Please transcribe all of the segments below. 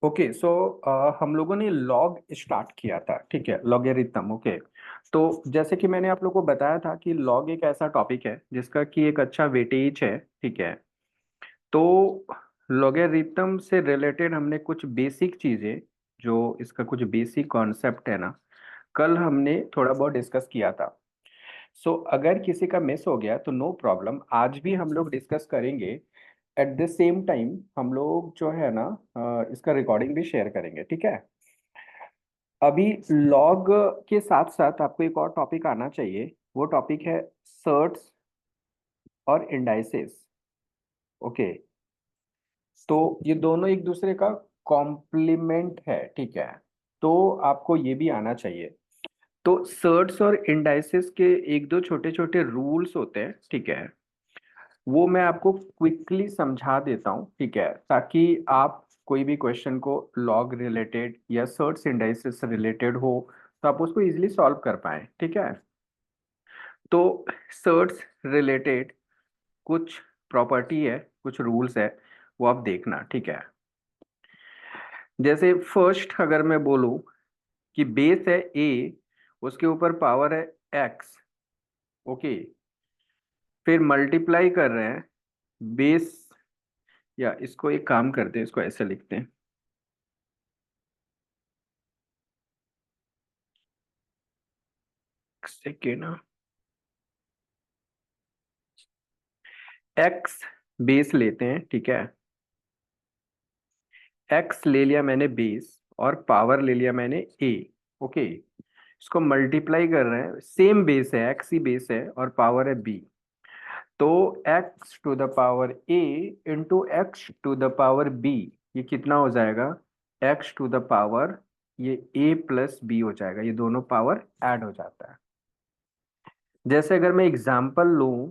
Okay so हम लोगों ने लॉग स्टार्ट किया था, ठीक है, लॉगरिथम। ओके, तो जैसे कि मैंने आप लोगों को बताया था कि लॉग एक ऐसा टॉपिक है जिसका कि एक अच्छा वेटेज है, ठीक है। तो लॉगरिथम से रिलेटेड हमने कुछ बेसिक चीजें, जो इसका कुछ बेसिक कॉन्सेप्ट है ना, कल हमने थोड़ा बहुत डिस्कस किया था। सो अगर किसी का मिस हो गया तो नो प्रॉब्लम, आज भी हम लोग डिस्कस करेंगे। एट द सेम टाइम हम लोग जो है ना इसका रिकॉर्डिंग भी शेयर करेंगे, ठीक है। अभी लॉग के साथ साथ आपको एक और टॉपिक आना चाहिए, वो टॉपिक है सर्ट्स और इंडाइसेस। ओके, तो ये दोनों एक दूसरे का कॉम्प्लीमेंट है, ठीक है। तो आपको ये भी आना चाहिए। तो सर्ट्स और इंडाइसेस के एक दो छोटे छोटे रूल्स होते हैं, ठीक है। वो मैं आपको क्विकली समझा देता हूँ, ठीक है, ताकि आप कोई भी क्वेश्चन को लॉग रिलेटेड या सर्च इंडाइसेस से रिलेटेड हो तो आप उसको इजीली सॉल्व कर पाए, ठीक है। तो सर्च रिलेटेड कुछ प्रॉपर्टी है, कुछ रूल्स है, वो आप देखना, ठीक है। जैसे फर्स्ट अगर मैं बोलूँ कि बेस है ए, उसके ऊपर पावर है एक्स। ओके, फिर मल्टीप्लाई कर रहे हैं बेस, या इसको एक काम करते हैं, इसको ऐसे लिखते हैं। सेकेंड, एक्स बेस लेते हैं, ठीक है। एक्स ले लिया मैंने बेस, और पावर ले लिया मैंने ए। ओके, इसको मल्टीप्लाई कर रहे हैं, सेम बेस है, एक्स ही बेस है और पावर है बी। तो X to the power A into x to the power B, ये कितना हो जाएगा? एक्स टू द पावर, ये ए प्लस बी हो जाएगा, ये दोनों पावर ऐड हो जाता है। जैसे अगर मैं एग्जांपल लूं,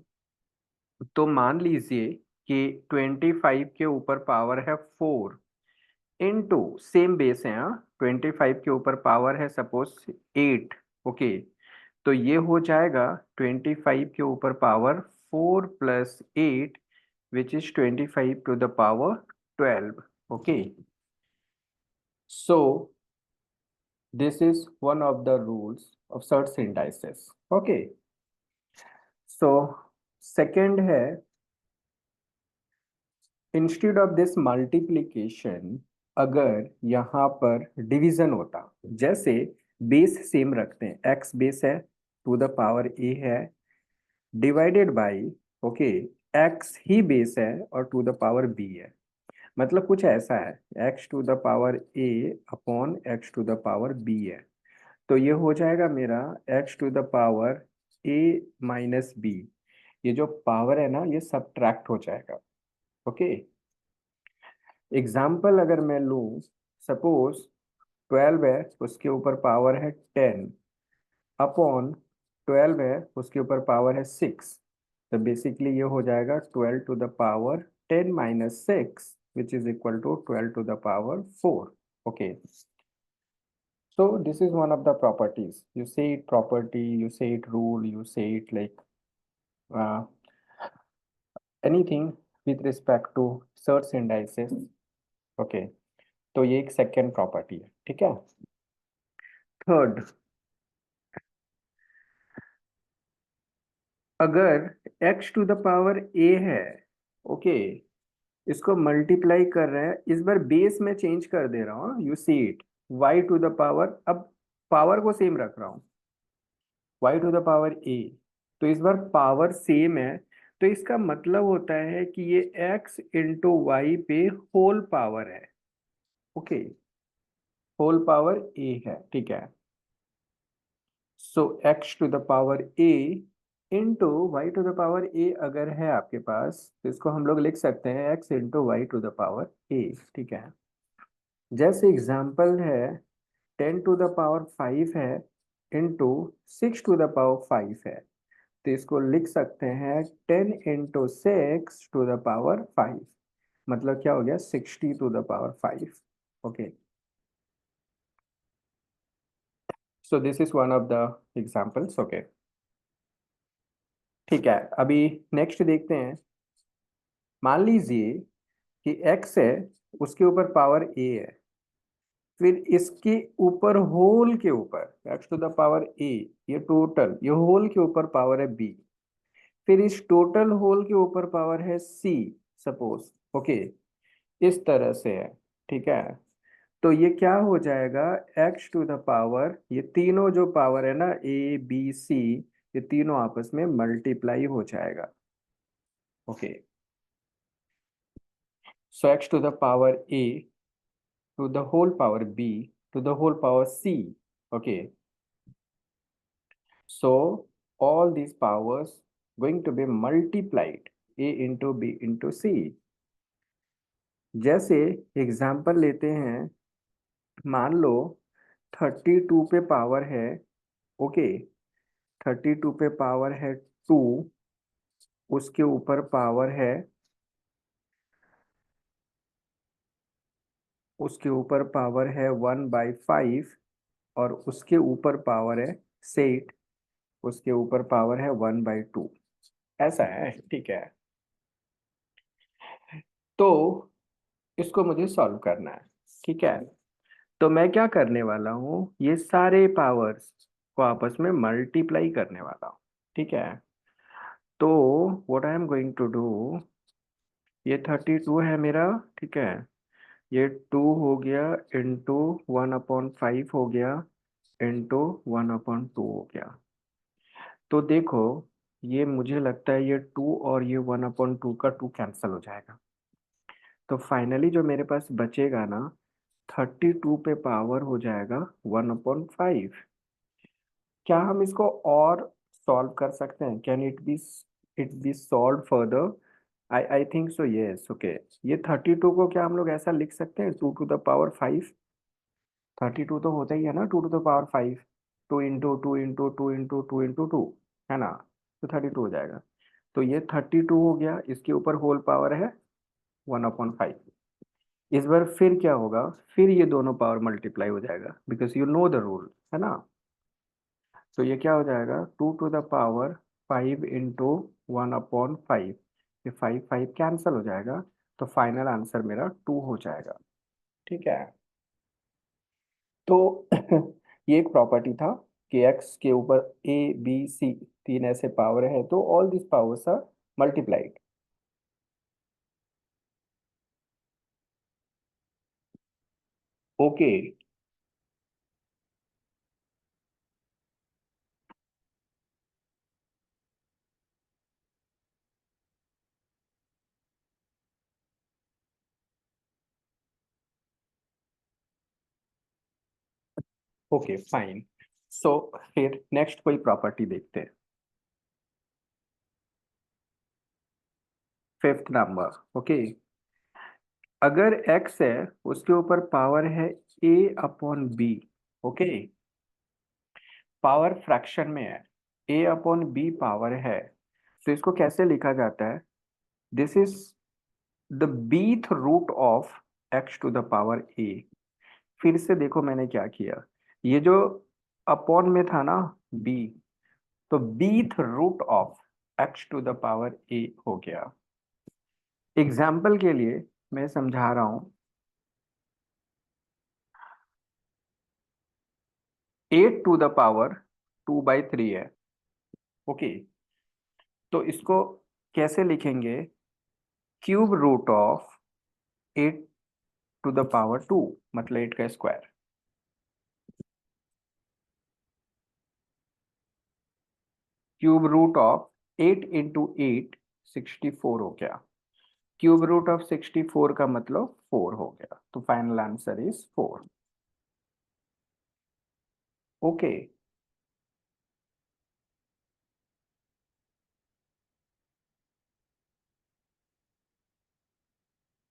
तो मान लीजिए कि 25 के ऊपर पावर है 4 इनटू, सेम बेस है, हाँ, 25 के ऊपर पावर है सपोज 8। ओके, तो ये हो जाएगा 25 के ऊपर power 4 plus 8, which is 25 to the power 12। Okay, so this is one of the rules of search indices. Okay, so second है, इंस्टेड ऑफ दिस मल्टीप्लीकेशन, अगर यहाँ पर डिवीजन होता, जैसे बेस सेम रखते हैं, एक्स बेस है, टू द पावर ए है, डिवाइडेड बाई, ओके, एक्स ही बेस है और टू द पावर बी है। मतलब कुछ ऐसा है, x to the power A upon X to the power B है। तो ये हो जाएगा मेरा X to the power A minus B. ये जो पावर है ना, ये सब्ट्रैक्ट हो जाएगा। ओके, एग्जाम्पल अगर मैं लूँ, सपोज 12 है, उसके ऊपर पावर है 10 अपॉन 12 है, उसके ऊपर पावर है 6। तो बेसिकली ये हो जाएगा 12 to the power 10 minus 6, which is equal to 12 to the power 4। Okay, so this is one of the properties. You say it property, you say it rule, you say it like uh, anything with respect to search indices. Okay, तो ये एक second property है, ठीक है। Third, अगर x to the power a है, okay, इसको multiply कर रहे हैं, इस बार बेस में चेंज कर दे रहा हूँ, you see it, y to the power, अब पावर को सेम रख रहा हूँ, y to the power a। तो इस बार पावर सेम है, तो इसका मतलब होता है कि ये x इंटू वाई पे होल पावर है। ओके, होल पावर a है, ठीक है। So x to the power a into Y to the power a अगर है आपके पास, तो इसको हम लोग लिख सकते हैं x into Y to the power a, ठीक है। जैसे एग्जाम्पल है 10 टू द पावर 5 है इंटू 6 टू द पावर 5 है, तो इसको लिख सकते हैं 10 इंटू 6 टू द पावर 5। मतलब क्या हो गया? 60 to the power 5। Okay, so this is one of the examples. Okay, ठीक है, अभी नेक्स्ट देखते हैं। मान लीजिए कि x है, उसके ऊपर पावर a है, फिर इसके ऊपर होल के ऊपर एक्स टू द पावर ए, ये टोटल, ये होल के ऊपर पावर है बी, फिर इस टोटल होल के ऊपर पावर है सी, सपोज, ओके, इस तरह से है, ठीक है। तो ये क्या हो जाएगा, एक्स टू द पावर, ये तीनों जो पावर है ना ए बी सी, ये तीनों आपस में मल्टीप्लाई हो जाएगा, okay. So X to the power A to the whole power b to the whole power c, okay. So all these powers going to be multiplied, a into b into c. जैसे example लेते हैं, मान लो 32 पे power है, okay, 32 पे power है 2, उसके ऊपर पावर है, उसके ऊपर पावर है 1/5, और उसके ऊपर पावर है 6, उसके ऊपर पावर है 1/2, ऐसा है, ठीक है। तो इसको मुझे सॉल्व करना है, ठीक है। तो मैं क्या करने वाला हूँ, ये सारे पावर्स को आपस में मल्टीप्लाई करने वाला हूँ, ठीक है। तो what I am going to do, ये 32 है मेरा, ठीक है, ये 2 हो गया, इंटू 1/5 हो गया, इंटू 1/2 हो गया। तो देखो, ये मुझे लगता है ये 2 और ये 1/2 का 2 कैंसिल हो जाएगा। तो फाइनली जो मेरे पास बचेगा ना, 32 पे पावर हो जाएगा 1/5। क्या हम इसको और सॉल्व कर सकते हैं, can it be solve further? I think so, yes, okay. ये 32 को क्या हम लोग ऐसा लिख सकते हैं, 2 to the power 5? 32 तो होता ही है ना 2 to the power 5, 2 into 2 into 2 into 2, है ना। तो 32 हो जाएगा। तो ये 32 हो गया, इसके ऊपर होल पावर है 1/5। इस बार फिर क्या होगा, फिर ये दोनों पावर मल्टीप्लाई हो जाएगा, because you know the rule, है ना। तो ये क्या हो जाएगा, 2 to the power 5 इंटू 1/5, ये 5 5 कैंसिल हो जाएगा। तो फाइनल आंसर मेरा 2 हो जाएगा, ठीक है। तो ये एक प्रॉपर्टी था कि एक्स के ऊपर ए बी सी तीन ऐसे पावर है, तो all this powers are multiplied. Okay, okay, fine. So फिर नेक्स्ट कोई प्रॉपर्टी देखते हैं, फिफ्थ नंबर, ओके। अगर x है, उसके ऊपर पावर है a/b, ओके, पावर फ्रैक्शन में है, a/b पावर है, तो इसको कैसे लिखा जाता है, this is the bth root of x to the power a। फिर से देखो मैंने क्या किया, ये जो अपॉन में था ना b, तो bth root of x to the power a हो गया। एग्जाम्पल के लिए मैं समझा रहा हूं, 8 to the power 2/3 है, ओके। तो इसको कैसे लिखेंगे, cube root of 8 to the power 2, मतलब 8 का square, cube root of 8 into 8 64 हो गया, क्यूब रूट ऑफ 64 का मतलब 4 हो गया, तो फाइनल आंसर इज 4, ओके।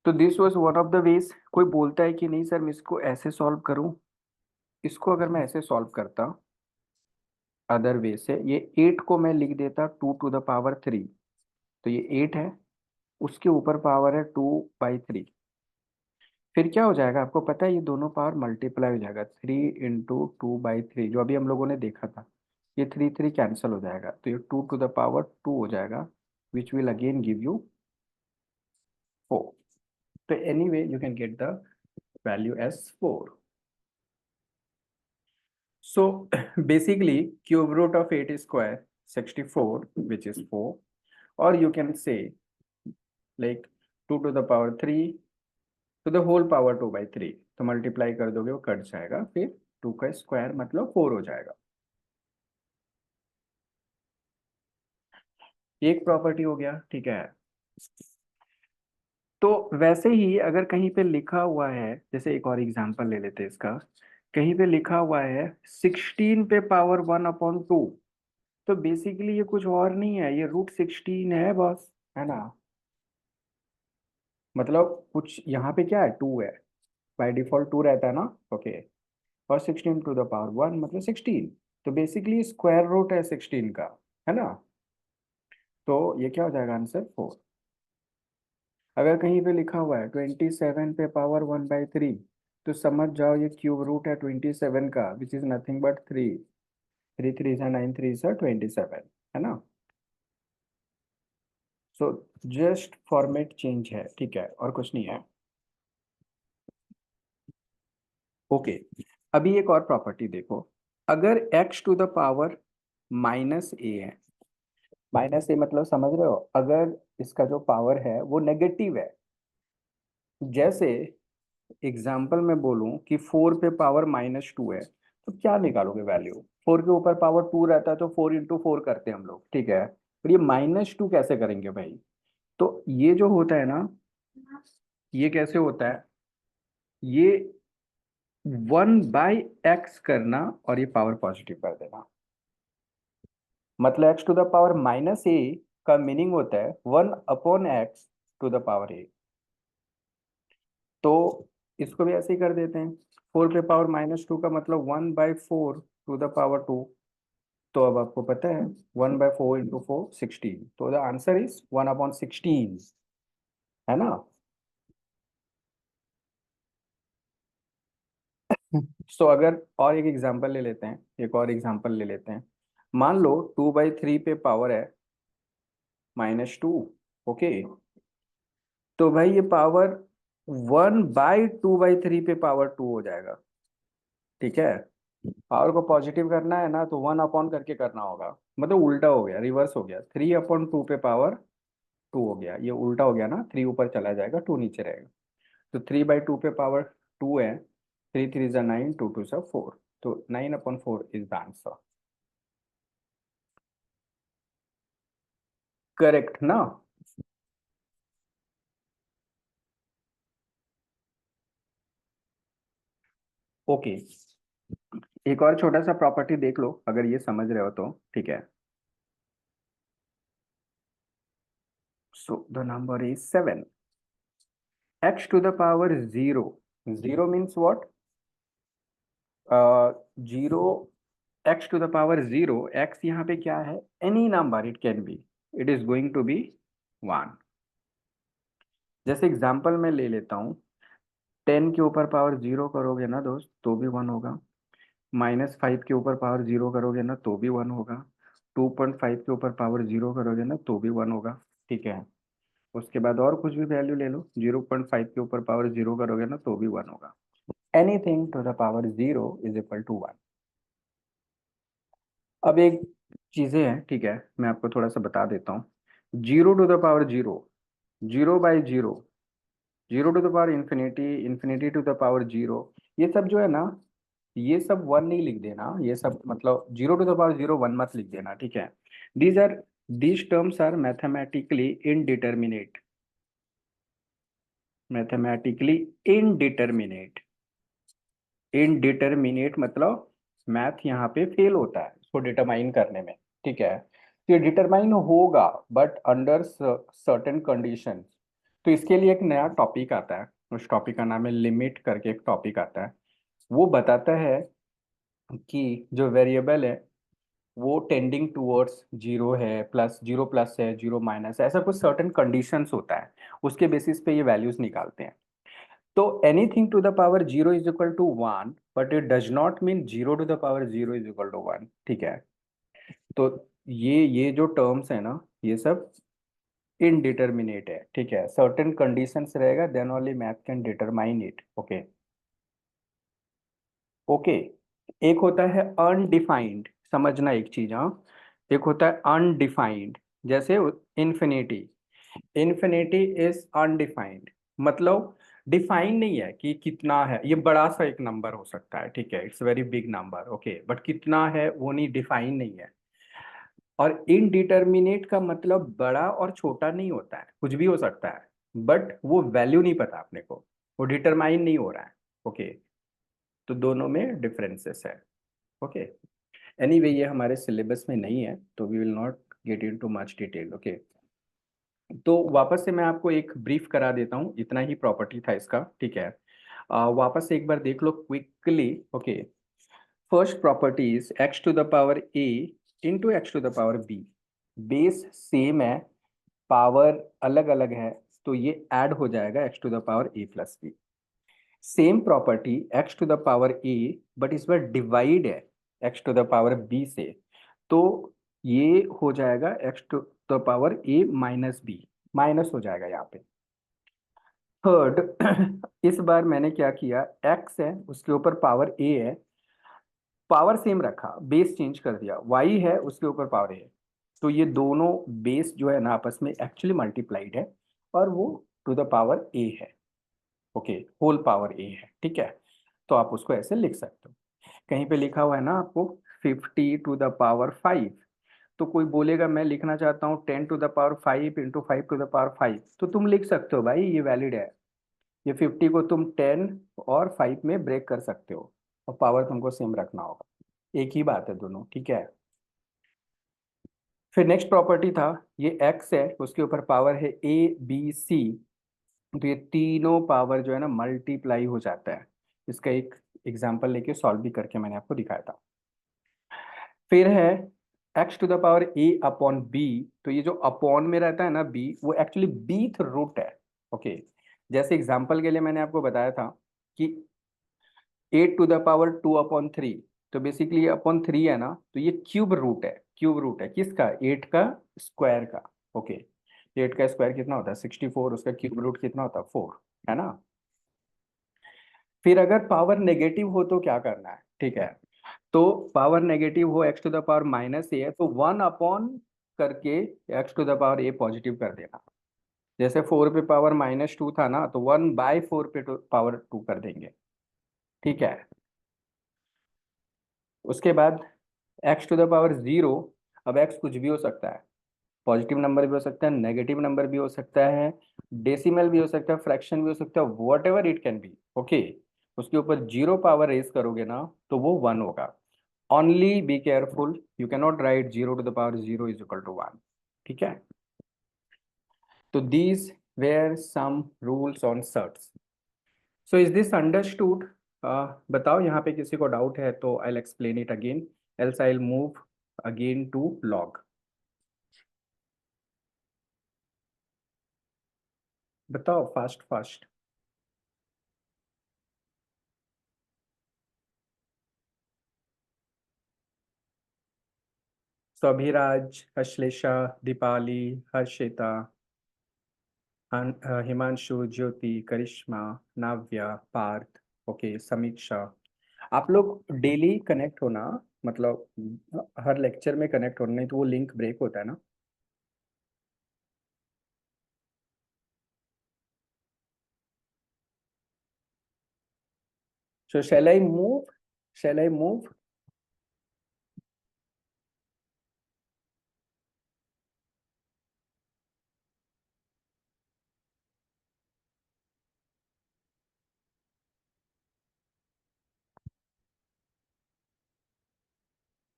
तो this was one of the ways. कोई बोलता है कि नहीं सर मैं इसको ऐसे सॉल्व करूं, इसको अगर मैं ऐसे सॉल्व करता अदर वे से, ये 8 को मैं लिख देता 2 to the power 3, तो ये 8 है, उसके ऊपर पावर है 2/3। फिर क्या हो जाएगा आपको पता है, ये दोनों पावर मल्टीप्लाई हो जाएगा, 3 into 2/3, जो अभी हम लोगों ने देखा था, ये 3 3 कैंसिल हो जाएगा, तो ये 2 to the power 2 हो जाएगा, which will again give you 4। तो anyway you can get the value as 4। So basically cube root of 8 square 64, which is 4, or you can say like 2 to the power 3 to the whole power 2 by 3, तो multiply कर दोगे वो cut जाएगा, फिर 2 का square मतलब 4 हो जाएगा। एक प्रॉपर्टी हो गया, ठीक है। तो वैसे ही अगर कहीं पे लिखा हुआ है, जैसे एक और एग्जांपल ले लेते हैं इसका, कहीं पे लिखा हुआ है 16 पे पावर 1/2, तो बेसिकली ये कुछ और नहीं है, ये √16 है बस, है ना। मतलब कुछ यहाँ पे क्या है, 2 है, बाय डिफॉल्ट 2 रहता है ना, ओके। और 16 टू द पावर 1 मतलब 16, तो बेसिकली स्क्वायर रूट है 16 का, है ना। तो ये क्या हो जाएगा आंसर, 4। अगर कहीं पे लिखा हुआ है 27 पे पावर 1/3, तो समझ जाओ ये क्यूब रूट है 27 का, विच इज नथिंग बट 3। 3 3 सा 9, 3 सा 27, है ना। सो जस्ट फॉर्मेट चेंज है, ठीक है, और कुछ नहीं है। ओके, अभी एक और प्रॉपर्टी देखो। अगर x to the power -a है, -a मतलब समझ रहे हो, अगर इसका जो पावर है वो नेगेटिव है, जैसे एग्जाम्पल में बोलूं कि 4 पे पावर -2 है, तो क्या निकालोगे वैल्यू। 4 के ऊपर पावर 2 रहता है तो 4 × 4 करते हैं हम लोग, ठीक है। पर ये -2 कैसे करेंगे भाई। तो ये जो होता है ना, ये कैसे होता है, ये 1/x करना और ये पावर पॉजिटिव कर देना। मतलब x to the power -a का मीनिंग होता है 1/x to the power a। तो इसको भी ऐसे ही कर देते हैं, 4 पे पावर -2 का मतलब 1/4 टू द पावर 2। तो अब आपको पता है 1/4 × 4 16, तो द आंसर इज 1/16, है ना। सो अगर और एक एग्जांपल ले लेते हैं, एक और एग्जांपल ले लेते हैं। मान लो 2/3 पे पावर है -2, ओके। तो भाई ये पावर 1/2/3 पे पावर 2 हो जाएगा, ठीक है। पावर को पॉजिटिव करना है ना, तो 1 करके करना होगा, मतलब उल्टा हो गया, रिवर्स हो गया, 3/2 पे पावर 2 हो गया, ये उल्टा हो गया ना, 3 ऊपर चला जाएगा, 2 नीचे रहेगा। तो 3/2 पे पावर 2 है, 3 3 ज़ा 9, 2 2 ज़ा 4, तो 9/4 इज द आंसर। करेक्ट ना। ओके, एक और छोटा सा प्रॉपर्टी देख लो, अगर ये समझ रहे हो तो, ठीक है। So the number is 7, x to the power 0। 0 means what, 0, x to the power 0, x यहाँ पे क्या है, any number it can be, it is going to be 1। जैसे एग्जांपल में ले लेता हूँ, 10 के ऊपर पावर 0 करोगे ना दोस्त, तो भी 1 होगा। -5 के ऊपर पावर 0 करोगे ना, तो भी 1 होगा। 2.5 के ऊपर पावर 0 करोगे ना, तो भी 1 होगा, ठीक है। उसके बाद और कुछ भी वैल्यू ले लो, 0.5 के ऊपर पावर 0 करोगे ना, तो भी 1 होगा। Anything to the power 0 is equal to 1। अब एक चीजें हैं, ठीक है, मैं आपको थोड़ा सा बता देता हूँ। 0 to the power 0, 0/0, 0 to the power infinity, infinity to the power 0, ये सब जो है ना, ये सब 1 नहीं लिख देना, ये सब मतलब 0 टू द पावर 0 1 मत लिख देना, ठीक है। These are, these terms are mathematically indeterminate, mathematically indeterminate. Indeterminate मतलब मैथ यहाँ पे फेल होता है इसको डिटरमाइन करने में, ठीक है। तो ये डिटरमाइन होगा बट अंडर सर्टेन कंडीशन। तो इसके लिए एक नया टॉपिक आता है, उस टॉपिक का नाम है लिमिट करके, एक टॉपिक आता है। वो बताता है कि जो वेरिएबल है वो टेंडिंग टूवर्ड्स जीरो है, प्लस जीरो प्लस है, जीरो माइनस है, ऐसा कुछ सर्टेन कंडीशंस होता है, उसके बेसिस पे ये वैल्यूज निकालते हैं। तो anything to the power 0 is equal to 1, but it does not mean 0 to the power 0 is equal to 1, ठीक है। तो ये जो टर्म्स है ना, ये सब इनडिटर्मिनेट है, ठीक है। सर्टेन कंडीशंस रहेगा, then only math can determine it, okay. Okay, एक होता है अनडिफाइंड, समझना एक चीज, हाँ। एक होता है अनडिफाइंड, जैसे इन्फिनिटी। इन्फिनिटी इज अनडिफाइंड, मतलब डिफाइन नहीं है कि कितना है, ये बड़ा सा एक नंबर हो सकता है, ठीक है, it's very big number, okay, but कितना है वो नहीं, डिफाइन नहीं है। और इनडिटर्मिनेट का मतलब बड़ा और छोटा नहीं होता है, कुछ भी हो सकता है, बट वो वैल्यू नहीं पता अपने को, वो डिटरमाइन नहीं हो रहा है, ओके। तो दोनों में डिफरेंसेस है, ओके। एनीवे ये हमारे सिलेबस में नहीं है, तो we will not get into much detail, okay. तो वापस से मैं आपको एक ब्रीफ करा देता हूँ, इतना ही प्रॉपर्टी था इसका, ठीक है। वापस से एक बार देख लो quickly, okay. First property is x to the power A into x to the power b. Base same है, पावर अलग अलग है, तो ये ऐड हो जाएगा x to the power a plus b. Same property x to the power a, but इस बार डिवाइड है x to the power b से, तो ये हो जाएगा x to the power A minus b, minus हो जाएगा यहाँ पे। थर्ड इस बार मैंने क्या किया, एक्स है उसके ऊपर पावर ए है, पावर सेम रखा, बेस चेंज कर दिया, वाई है उसके ऊपर पावर ए है, तो ये दोनों बेस जो है ना आपस में एक्चुअली मल्टीप्लाइड है, और वो टू द पावर ए है, ओके, होल पावर ए है, ठीक है। तो आप उसको ऐसे लिख सकते हो। कहीं पे लिखा हुआ है ना आपको 50 टू द पावर 5, तो कोई बोलेगा मैं लिखना चाहता हूँ 10 to the power 5 into 5 to the power 5, तो तुम लिख सकते हो भाई, ये वैलिड है। ये 50 को तुम 10 और 5 में ब्रेक कर सकते हो, और पावर तुमको सेम रखना होगा, एक ही बात है दोनों, ठीक है। फिर नेक्स्ट प्रॉपर्टी था, ये एक्स है उसके ऊपर पावर है ए बी सी, तो ये तीनों पावर जो है ना मल्टीप्लाई हो जाता है। इसका एक एग्जांपल लेके सॉल्व भी करके मैंने आपको दिखाया था। फिर है x to the power A upon b, तो ये जो अपॉन में रहता है ना बी, वो एक्चुअली बीथ रूट है, ओके। जैसे एग्जांपल के लिए मैंने आपको बताया था कि 8 टू द पावर 2 अपॉन 3, तो बेसिकली ये अपॉन 3 है ना, तो ये क्यूब रूट है, क्यूब रूट है किसका, 8 का स्क्वायर का, ओके। 8 का स्क्वायर कितना होता है 64, उसका क्यूब रूट कितना होता है 4, है ना। फिर अगर पावर नेगेटिव हो तो क्या करना है, ठीक है। तो पावर नेगेटिव हो, x to the power minus a है, तो 1 अपॉन करके x to the power a positive कर देना। जैसे 4 पे पावर -2 था ना, तो 1/4 पे पावर 2 कर देंगे, ठीक है। उसके बाद एक्स टू द पावर 0, अब एक्स कुछ भी हो सकता है, पॉजिटिव नंबर भी हो सकता है, नेगेटिव नंबर भी हो सकता है, डेसिमल भी हो सकता है, फ्रैक्शन भी हो सकता है, what ever it can B, okay. उसके ऊपर 0 पावर रेज करोगे ना, तो वो 1 होगा। Only be careful, you can not write 0 to the power 0 is equal to 1, ठीक है। तो these were some rules on sorts. So is this understood? बताओ यहाँ पे किसी को डाउट है तो I explain it again, else I move again to log. बताओ fast fast. So Abhiraj, Ashlesha, Deepali, Harshita, Himanshu, Jyoti, Karishma, Navya, Parth, okay, Samiksha. आप लोग डेली कनेक्ट होना, मतलब हर लेक्चर में कनेक्ट होना, नहीं तो वो लिंक ब्रेक होता है ना। सो शैल I move, shell I move?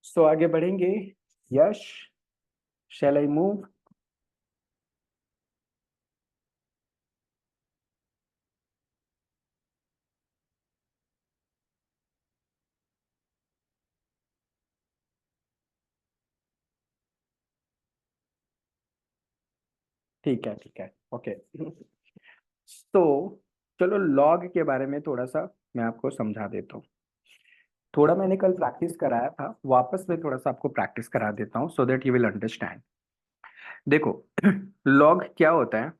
सो आगे बढ़ेंगे, यश, शैल आई मूव? ठीक है, ठीक है, ओके। तो चलो लॉग के बारे में थोड़ा सा मैं आपको समझा देता हूँ। थोड़ा मैंने कल प्रैक्टिस कराया था, वापस में थोड़ा सा आपको प्रैक्टिस करा देता हूँ, so that you will understand. देखो लॉग क्या होता है,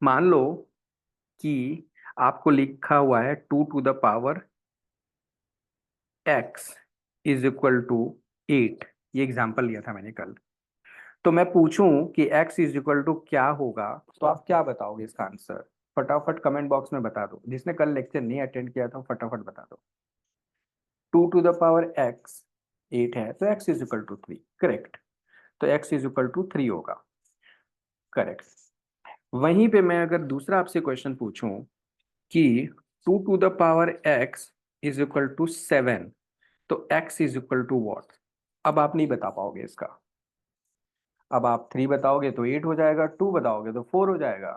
मान लो कि आपको लिखा हुआ है 2 to the power x is equal to 8, ये एग्जाम्पल लिया था मैंने कल, तो मैं पूछूं कि x इज इक्वल टू क्या होगा, तो आप क्या बताओगे इसका आंसर? फटाफट कमेंट बॉक्स में बता दो, जिसने कल लेक्चर नहीं अटेंड किया था फटाफट बता दो। 2 टू द पावर x 8 है, तो x is equal to 3, correct. तो x इज इक्वल टू 3 होगा, करेक्ट। वहीं पे मैं अगर दूसरा आपसे क्वेश्चन पूछूं कि 2 to the power x is equal to 7, तो x is equal to what? अब आप नहीं बता पाओगे इसका। अब आप 3 बताओगे तो 8 हो जाएगा, 2 बताओगे तो 4 हो जाएगा,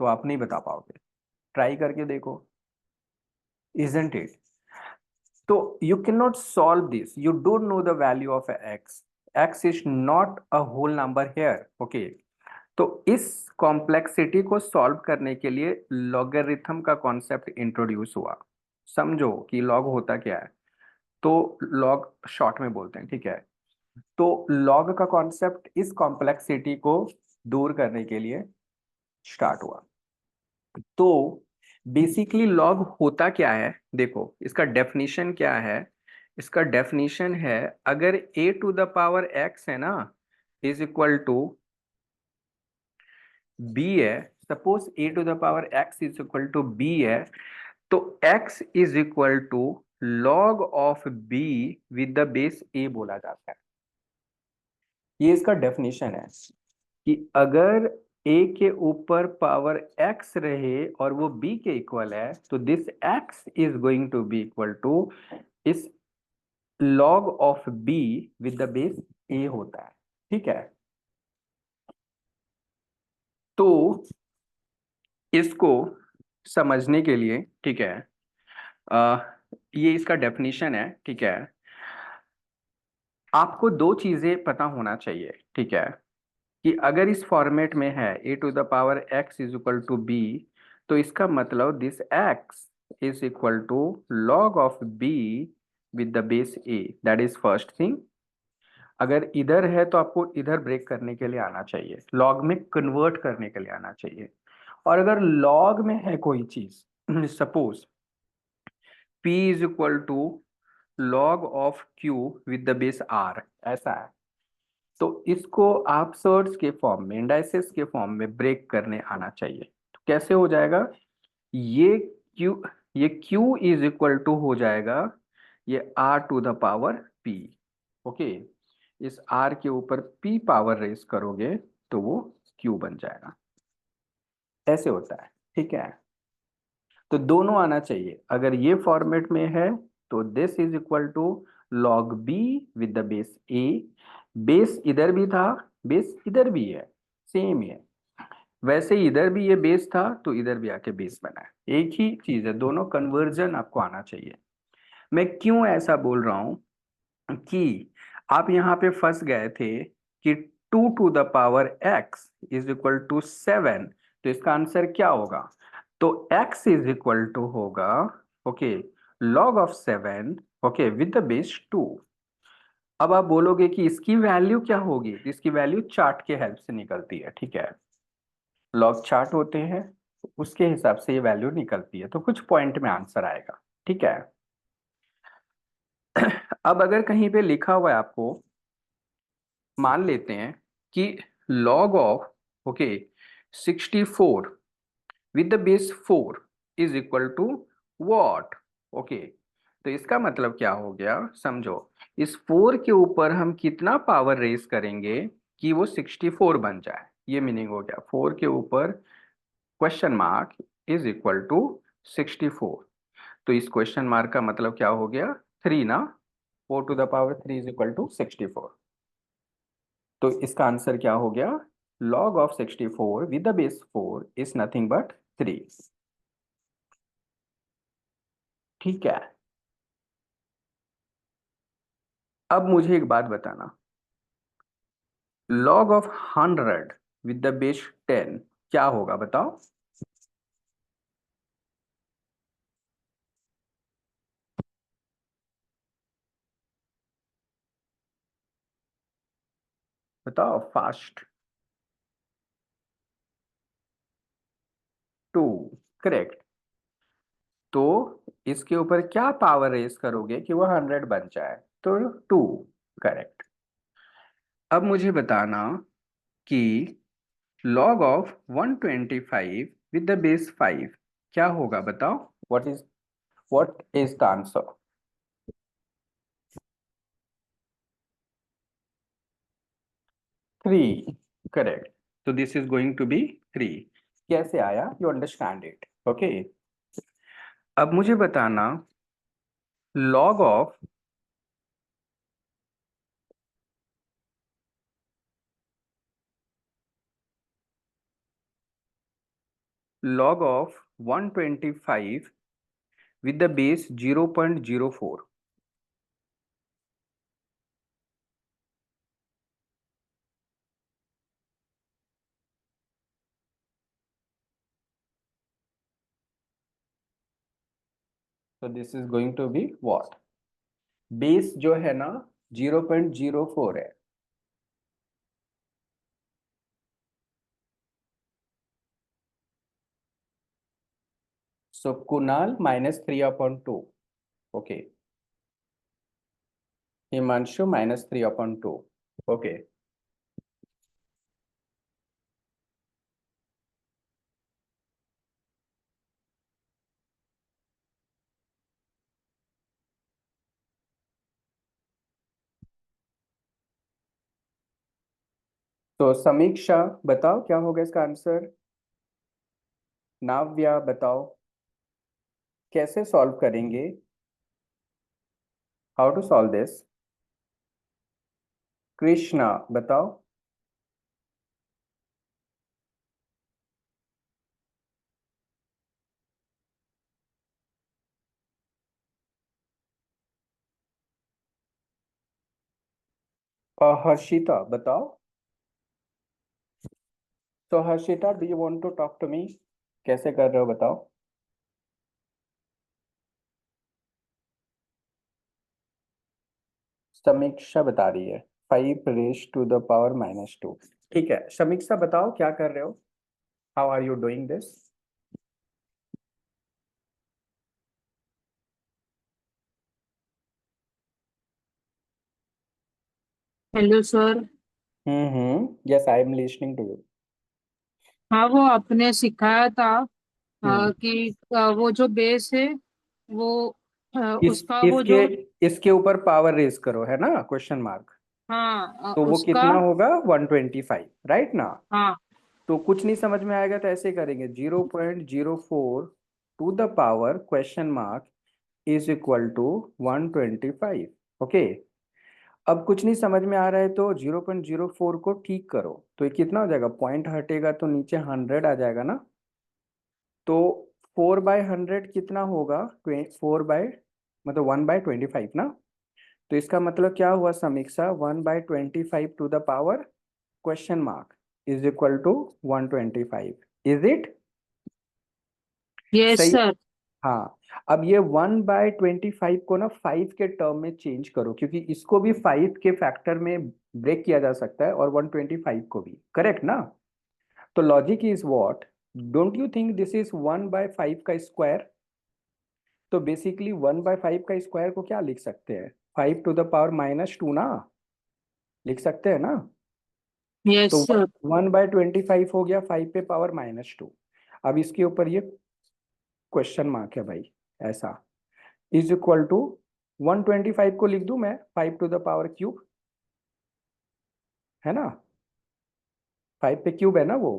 तो आप नहीं बता पाओगे। ट्राई करके देखो, इजंट इट? तो you can not solve this, you don't know the value of x, x is not a whole number here, okay. तो इस कॉम्प्लेक्सिटी को सॉल्व करने के लिए लॉगरिथम का कॉन्सेप्ट इंट्रोड्यूस हुआ। समझो कि लॉग होता क्या है, तो लॉग शॉर्ट में बोलते हैं, ठीक है। तो लॉग का कॉन्सेप्ट इस कॉम्प्लेक्सिटी को दूर करने के लिए स्टार्ट हुआ। तो बेसिकली लॉग होता क्या है, देखो इसका डेफिनेशन क्या है। इसका डेफिनेशन है, अगर a to the power x है ना, इज इक्वल टू b है, suppose a to the power x is equal to b है, तो x is equal to log of b with the base a बोला जाता है। ये इसका डेफिनेशन है कि अगर a के ऊपर पावर x रहे और वो b के इक्वल है, तो this x is going to be equal to इस log of b with the base a होता है, ठीक है। तो इसको समझने के लिए, ठीक है, आ, ये इसका डेफिनेशन है, ठीक है। आपको दो चीजें पता होना चाहिए, ठीक है, कि अगर इस फॉर्मेट में है a to the power x is equal to b, तो इसका मतलब this x is equal to log of b with the base a, that is first thing. अगर इधर है तो आपको इधर ब्रेक करने के लिए आना चाहिए, लॉग में कन्वर्ट करने के लिए आना चाहिए। और अगर लॉग में है कोई चीज, suppose p is equal to log of q with the base r, ऐसा है, तो इसको आप सर्च के फॉर्म में, इंडाइसेस के फॉर्म में ब्रेक करने आना चाहिए। तो कैसे हो जाएगा? ये q, ये q इज इक्वल टू हो जाएगा ये r to the power p, okay. इस r के ऊपर p पावर रेस करोगे तो वो q बन जाएगा, ऐसे होता है, ठीक है। तो दोनों आना चाहिए, अगर ये फॉर्मेट में है तो this is equal to log b with the base a, base इधर भी था, बेस इधर भी है, सेम ही है। वैसे ही इधर भी ये बेस था तो इधर भी आके बेस बना है, एक ही चीज है, दोनों कन्वर्जन आपको आना चाहिए। मैं क्यों ऐसा बोल रहा हूं कि आप यहाँ पे फंस गए थे कि 2 to the power x is equal to 7, तो इसका आंसर क्या होगा? तो x इज इक्वल टू होगा, okay, log of 7, okay, with the base 2। अब आप बोलोगे कि इसकी वैल्यू क्या होगी? इसकी वैल्यू चार्ट के हेल्प से निकलती है, ठीक है। लॉग चार्ट होते हैं, उसके हिसाब से ये वैल्यू निकलती है, तो कुछ पॉइंट में आंसर आएगा, ठीक है। अब अगर कहीं पे लिखा हुआ है आपको, मान लेते हैं कि log of, okay, 64 with the base 4 is equal to what, okay. तो इसका मतलब क्या हो गया, समझो, इस 4 के ऊपर हम कितना पावर रेस करेंगे कि वो 64 बन जाए, ये मीनिंग हो गया। 4 के ऊपर question mark is equal to 64, तो इस क्वेश्चन मार्क का मतलब क्या हो गया? 3 ना, 4 to the power 3 is equal to 64। तो इसका आंसर क्या हो गया? Log of 64 with the base 4 is nothing but 3, ठीक है। अब मुझे एक बात बताना, log of 100 with the base 10 क्या होगा, बताओ? बताओ फास्ट। 2, करेक्ट। तो इसके ऊपर क्या पावर रेस करोगे कि वो 100 बन जाए? तो 2। करेक्ट। अब मुझे बताना कि log of 125 with the base 5 क्या होगा, बताओ। What is the answer? 3। Correct. तो this is going to be 3। कैसे आया? You understand it, okay. अब मुझे बताना log of log of 125 with the base 0.04। so this is going to be what? Base जो है ना 0.04 है। सो कुणाल -3/2। ओके। हिमांशु -3/2। ओके। तो समीक्षा बताओ क्या होगा इसका आंसर। नाव्या बताओ कैसे सॉल्व करेंगे, how to solve this. Krishna बताओ। और हर्षिता बताओ। तो Harshita, do you want to talk to me? कैसे कर रहे हो बताओ। समीक्षा बता रही है 5 raised to the power -2। ठीक है, समीक्षा बताओ क्या कर रहे हो, how are you doing this? Hello sir. Yes, I am listening to you. हाँ, वो आपने सिखाया था हम्म कि वो जो बेस है वो इस उसका वो इसके जो। इसके ऊपर पावर रेस करो, है ना, क्वेश्चन मार्क। हाँ, तो वो उसका। कितना होगा? 125, राइट ना? हाँ। तो कुछ नहीं समझ में आएगा तो ऐसे करेंगे, 0.04 to the power question mark is equal to 125। Okay. अब कुछ नहीं समझ में आ रहा है तो 0.04 को ठीक करो, तो ये कितना हो जाएगा? पॉइंट हटेगा तो नीचे 100 आ जाएगा ना। तो 4/100 कितना होगा? 4 बाय मतलब 1/25 ना। तो इसका मतलब क्या हुआ Samiksha? 1/25 to the power question mark is equal to 125। Is it yes सही? सर। हाँ। अब ये 1/25 को ना 5 के टर्म में चेंज करो, क्योंकि इसको भी 5 के फैक्टर में ब्रेक किया जा सकता है और 125 को भी, करेक्ट ना? तो logic is what? Don't you think this is 1/5 का स्क्वायर? तो बेसिकली 1/5 का स्क्वायर को क्या लिख सकते हैं? 5 to the power -2 ना, लिख सकते हैं ना। यस तो सर। 1/25 हो गया 5 पे पावर -2। अब इसके ऊपर ये क्वेश्चन मार्क है भाई, ऐसा इज इक्वल टू 125 को लिख दूं मैं 5 to the power क्यूब, है ना? 5 पे क्यूब है ना वो।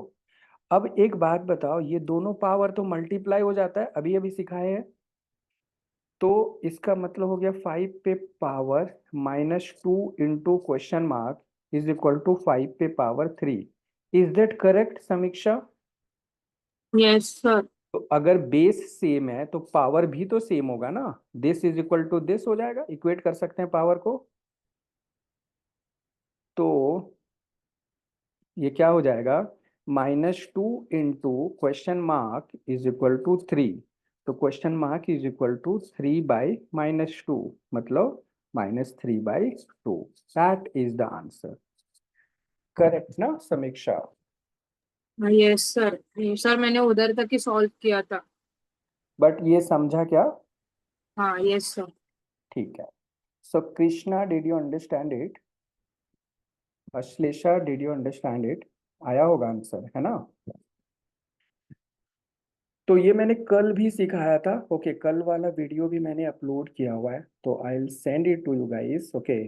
अब एक बात बताओ, ये दोनों पावर तो मल्टीप्लाई हो जाता है, अभी अभी सिखाए हैं। तो इसका मतलब हो गया 5 पे power -2 into question mark is equal to 5 पे power 3। Is that correct Samiksha? Yes sir. तो अगर बेस सेम है तो पावर भी तो सेम होगा ना। This is equal to this हो जाएगा, इक्वेट कर सकते हैं पावर को। तो ये क्या हो जाएगा? -2 into question mark is equal to 3। तो question mark is equal to 3/-2, मतलब -3/2। That is the answer, correct ना समीक्षा? Yes sir. सर, मैंने उधर तक ही सॉल्व किया था। बट ये समझा क्या? हाँ, यस सर। ठीक है। So Krishna, did you understand it? Ashlesha, did you understand it? आया होगा आंसर, है ना? तो ये मैंने कल भी सिखाया था। ओके, कल वाला वीडियो भी मैंने अपलोड किया हुआ है, तो I will send it to you guys. Okay,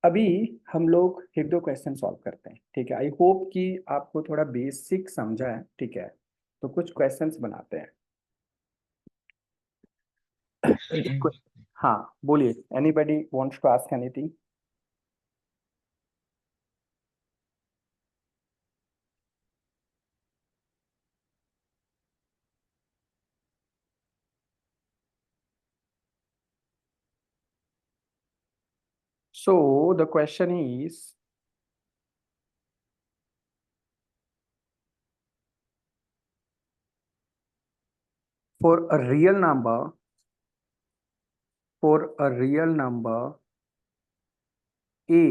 अभी हम लोग एक दो क्वेश्चन सॉल्व करते हैं, ठीक है? आई होप कि आपको थोड़ा बेसिक समझा है, ठीक है? तो कुछ क्वेश्चंस बनाते हैं। हाँ, बोलिए, anybody wants to ask anything? So the question is, for a real number, for a real number a,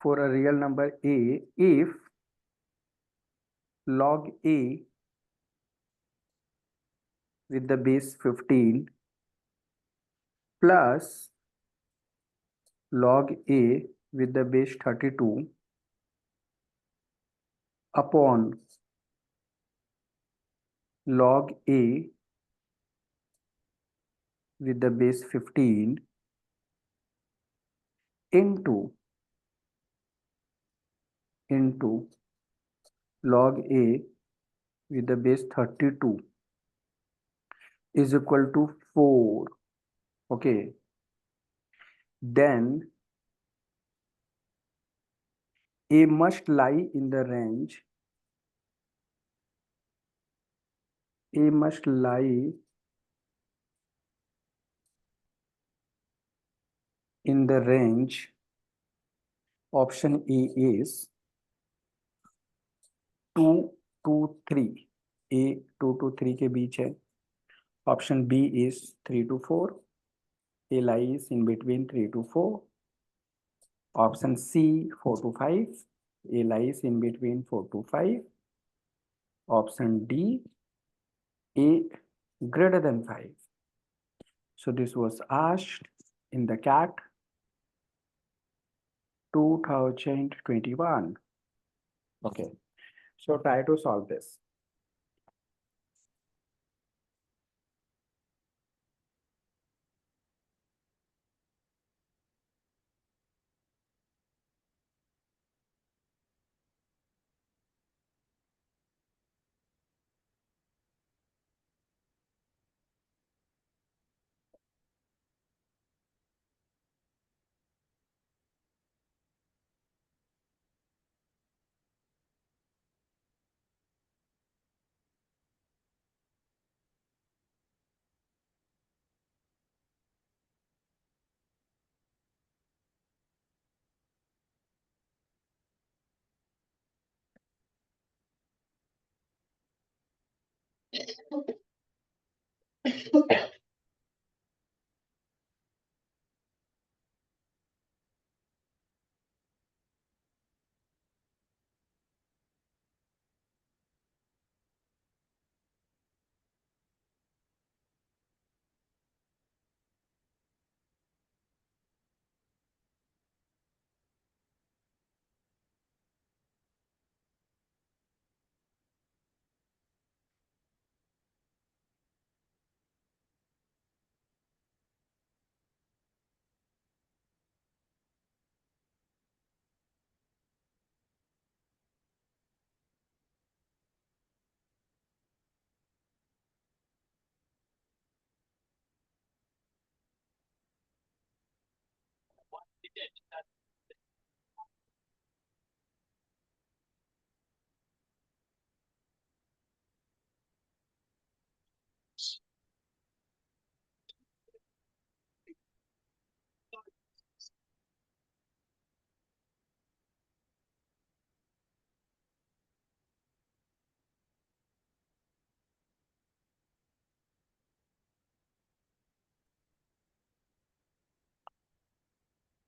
for a real number a, if log a with the base 15 plus log a with the base 32 upon log a with the base 15 into log a with the base 32 is equal to 4. Okay, then a must lie in the range, a must lie in the range, option A is 2 to 3, A 2 to 3 के बीच है. Option B is 3 to 4, A lies in between 3 to 4. Option C 4 to 5, A lies in between 4 to 5. Option D, A greater than 5. So this was asked in the CAT 2021. Okay, so try to solve this.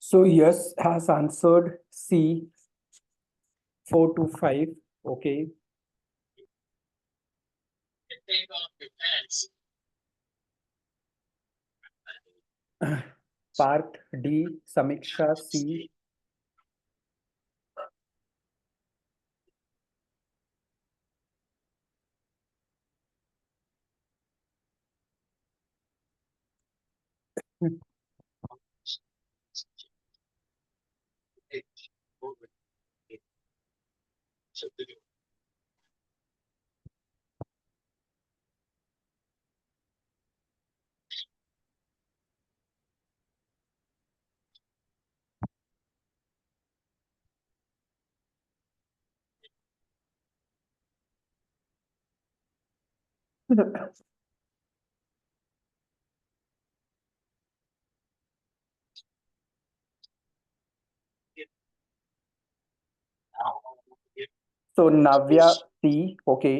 So yes has answered C 4 to 5. Okay. Partha D, समीक्षा सी। तो नाव्या सी। Okay.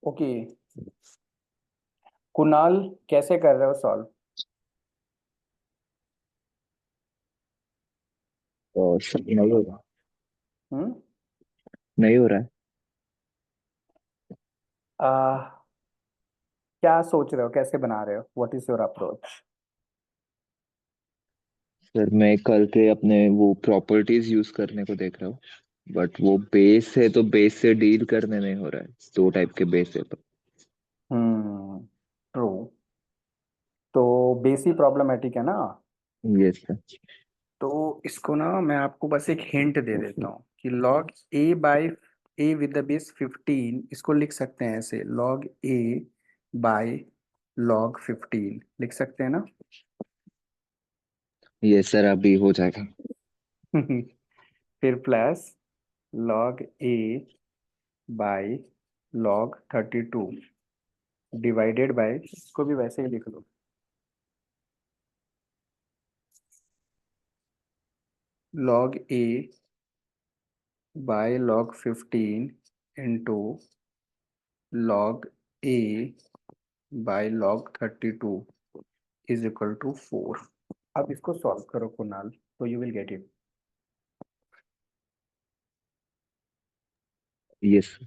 Okay, Kunal कैसे कर रहे हो solve? तो सब नहीं होगा। हम्म। नहीं हो रहा है। आ, क्या सोच रहे हो, कैसे बना रहे हो, what is your approach? Sir मैं कल के अपने वो प्रॉपर्टीज यूज करने को देख रहा हूँ, बट वो बेस है तो बेस से डील करने नहीं हो रहा है। दो टाइप के बेस है तो। ट्रू। तो बेसिक प्रॉब्लमेटिक है ना। Yes sir. तो इसको ना मैं आपको बस एक हिंट दे देता हूँ कि log a by a with the base 15, इसको लिख सकते हैं ऐसे, लॉग ए बाय लॉग 15 लिख सकते हैं ना। यस सर, अभी हो जाएगा। फिर plus log a by log 32 divided by, इसको भी वैसे ही लिख लो, log a by log 15 into log a by log 32 is equal to 4। अब इसको सॉल्व करो कुणाल, तो you will get it. Yes.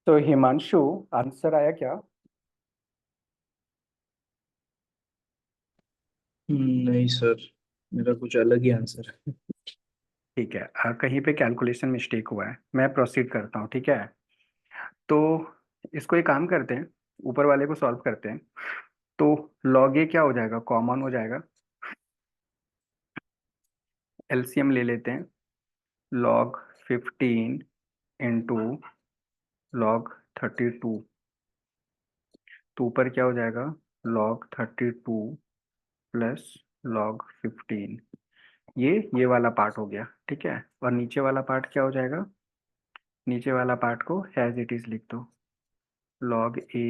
तो हिमांशु, आंसर आया क्या? नहीं सर, मेरा कुछ अलग ही आंसर है। ठीक है, कहीं पे कैलकुलेशन मिस्टेक हुआ है, मैं प्रोसीड करता हूँ, ठीक है। तो इसको एक काम करते हैं, ऊपर वाले को सॉल्व करते हैं। तो लॉग ए क्या हो जाएगा, कॉमन हो जाएगा, एलसीएम ले लेते हैं, लॉग 15 इंटू log 32, तो ऊपर क्या हो जाएगा, log 32 प्लस log 15, ये वाला पार्ट हो गया, ठीक है। और नीचे वाला पार्ट क्या हो जाएगा, नीचे वाला पार्ट को एज इट इज लिख दो, log a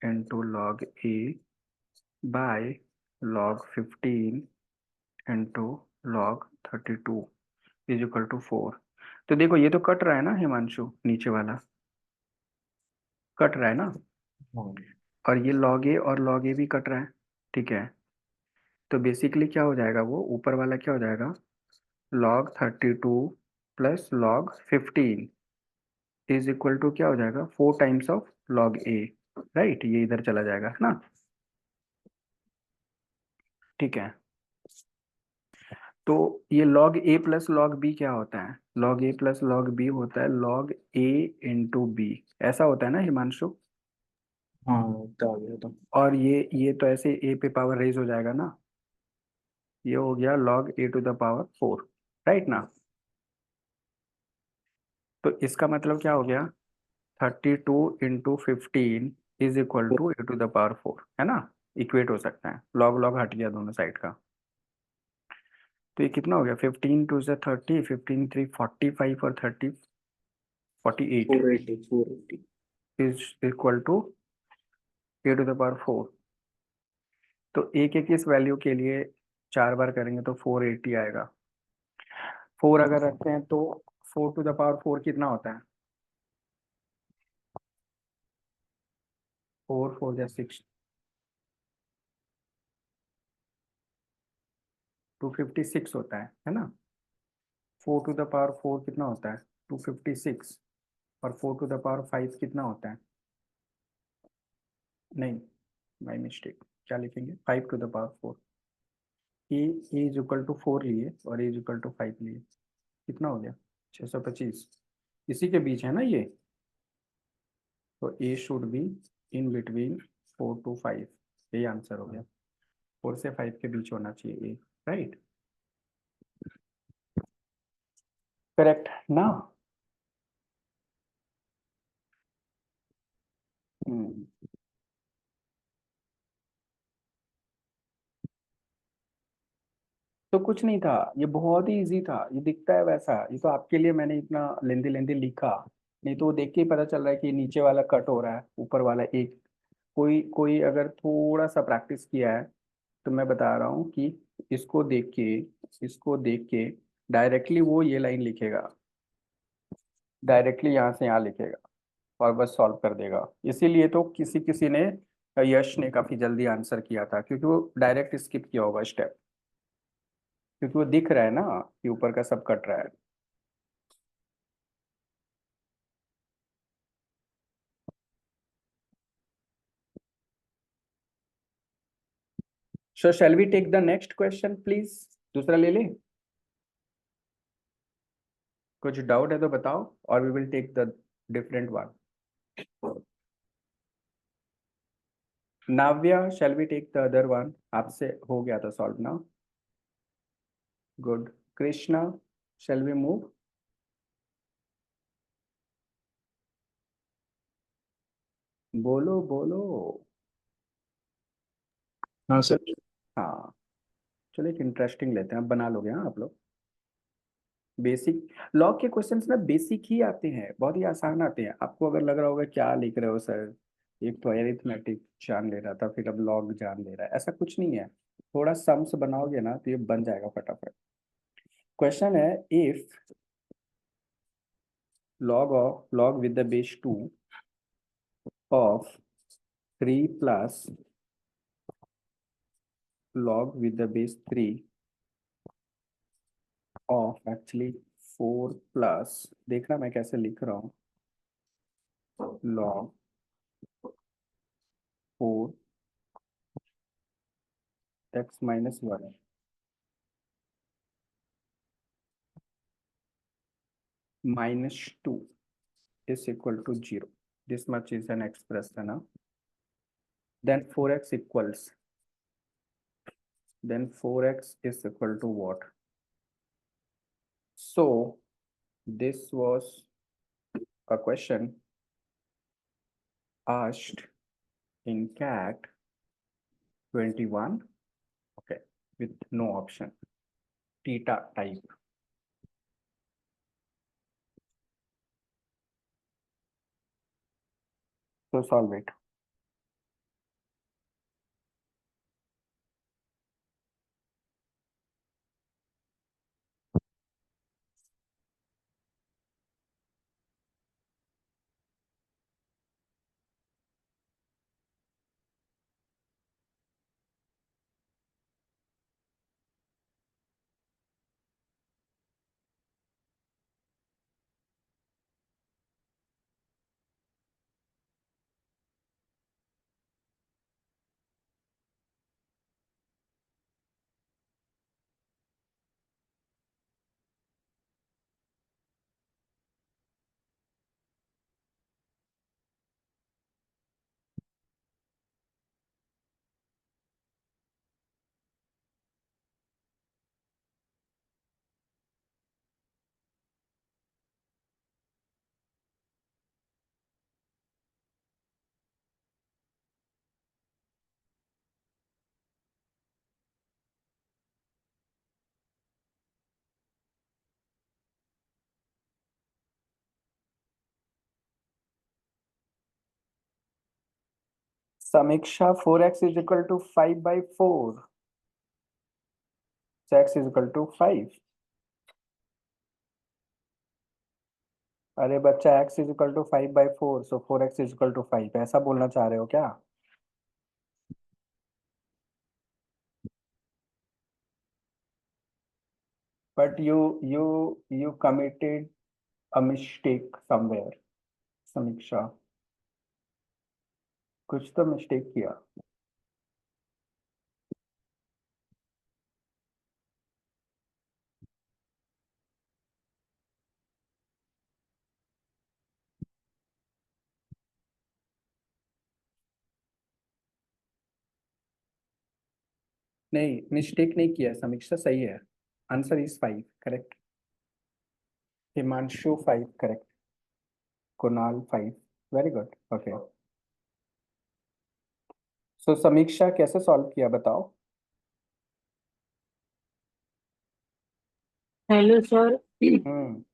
into log a by log 15 into log 32 is equal to 4। तो देखो ये तो कट रहा है ना हिमांशु, नीचे वाला कट रहा है ना, हाँ और ये log a और log a भी कट रहा है, ठीक है। तो बेसिकली क्या हो जाएगा, वो ऊपर वाला क्या हो जाएगा, log 32 plus log 15 is equal to क्या हो जाएगा, 4 times of log a, right, ये इधर चला जाएगा ना, ठीक है। तो ये log a plus log b क्या होता है, log a plus log b होता है log a इंटू b, ऐसा होता है ना हिमांशु। हाँ, तो आ गया था। और ये तो ऐसे a पे पावर रेज हो जाएगा ना, ये हो गया log a to the power 4, right ना। तो इसका मतलब क्या हो गया, 32 into 15 is equal to a to the power 4, है ना, इक्वेट हो सकता है, लॉग लॉग हट गया दोनों साइड का। तो ये कितना हो गया, 15 टू से 30, 15 3 45 और 30 48 480 is equal to a to the power 4। तो एक एक इस वैल्यू के लिए 4 बार करेंगे तो 480 आएगा। 4 अगर रखते हैं तो 4 टू द पावर 4 कितना होता है, 4 4 या 6, 256 होता है ना। 4 टू द पावर 4 कितना होता है, 256, और 4 टू द पावर 5 कितना होता है, नहीं माई मिस्टेक, क्या लिखेंगे, 5 to the power 4, a is equal to 4 लिए और ए इज इक्वल टू 5 लिए, कितना हो गया, 625, इसी के बीच है ना ये, तो a should be in between 4 to 5, यही आंसर हो गया, 4 से 5 के बीच होना चाहिए ए, राइट, करेक्ट ना। हम्म तो कुछ नहीं था, ये बहुत ही इजी था, ये दिखता है वैसा, ये तो आपके लिए मैंने इतना लेंदी लेंदी लिखा, नहीं तो वो देख के ही पता चल रहा है कि नीचे वाला कट हो रहा है, ऊपर वाला एक, कोई कोई अगर थोड़ा सा प्रैक्टिस किया है तो मैं बता रहा हूँ कि इसको देख के, इसको देख के डायरेक्टली वो ये लाइन लिखेगा, डायरेक्टली यहाँ से यहाँ लिखेगा और बस सॉल्व कर देगा। इसीलिए तो किसी किसी ने, यश ने काफी जल्दी आंसर किया था, क्योंकि वो डायरेक्ट स्किप किया होगा स्टेप, क्योंकि वो दिख रहा है ना कि ऊपर का सब कट रहा है। So shall we take the next question please, दूसरा ले ले, कुछ डाउट है तो बताओ, और we will take the different one. Navya, shall we take the other one, आपसे हो गया था सॉल्व ना, good. Krishna, shall we move, बोलो बोलो। हाँ सर। हाँ चलो एक इंटरेस्टिंग लेते हैं, अब बना लोगे हाँ आप लोग, बेसिक लॉग के क्वेश्चंस ना बेसिक ही आते हैं, बहुत ही आसान आते हैं। आपको अगर लग रहा होगा क्या लिख रहे हो सर, एक तो अरिथमेटिक जान ले रहा था फिर अब लॉग जान ले रहा है, ऐसा कुछ नहीं है, थोड़ा सम्स बनाओगे ना तो ये बन जाएगा फटाफट। क्वेश्चन है, if log with the base 2 of 3 plus log with the base 3 of actually 4 plus, देखना मैं कैसे लिख रहा हूँ, log 4 x minus 1 minus 2 is equal to 0, this much is an expression now. Then 4x equals, then 4x is equal to what, so this was a question asked in cat 21, okay, with no option, theta type. So solve it. Samiksha, 4x is equal to 5 by 4. So x is equal to 5. अरे बच्चा, x is equal to 5 by 4, so 4x is equal to 5, ऐसा बोलना चाह रहे हो क्या? But you committed a mistake somewhere, समीक्षा, कुछ तो मिस्टेक किया. नहीं, मिस्टेक नहीं किया समीक्षा, सही है. Answer is 5, correct. Himanshu 5, correct. Kunal 5, very good. Okay, so Samiksha कैसे सॉल्व किया बताओ. Hello sir. हम्म.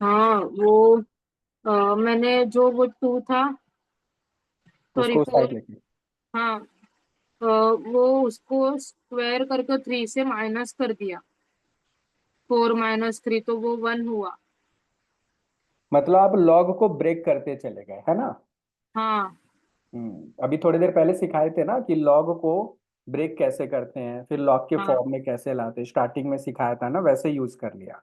हाँ वो मैंने जो वो 2 था, सॉरी उसको 4। साइड लेके. हाँ, वो उसको स्क्वायर करके 3 से माइनस कर दिया। 4 - 3 तो वो 1 हुआ। मतलब आप लॉग को ब्रेक करते चले गए, है ना. हाँ अभी थोड़ी देर पहले सिखाए थे ना कि लॉग को ब्रेक कैसे करते हैं, फिर लॉग के हाँ फॉर्म में कैसे लाते हैं, स्टार्टिंग में सिखाया था ना, वैसे यूज कर लिया.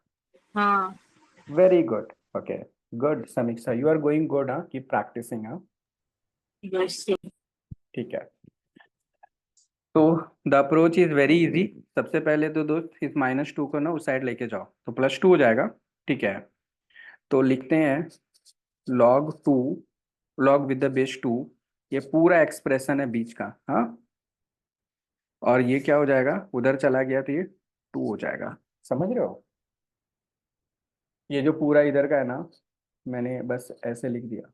हाँ। Very good. ओके, गुड समीक्षा, यू आर गोइंग गुड. हाँ, कीप प्रैक्टिसिंग. हाँ, यस। ठीक है. तो the approach is very easy. सबसे पहले तो दोस्त इस -2 को ना उस साइड लेके जाओ तो +2 हो जाएगा. ठीक है, तो लिखते हैं log 2, log with the base 2. ये पूरा एक्सप्रेशन है बीच का. हाँ, और ये क्या हो जाएगा, उधर चला गया तो ये 2 हो जाएगा. समझ रहे हो. ये जो पूरा इधर का है ना, मैंने बस ऐसे लिख दिया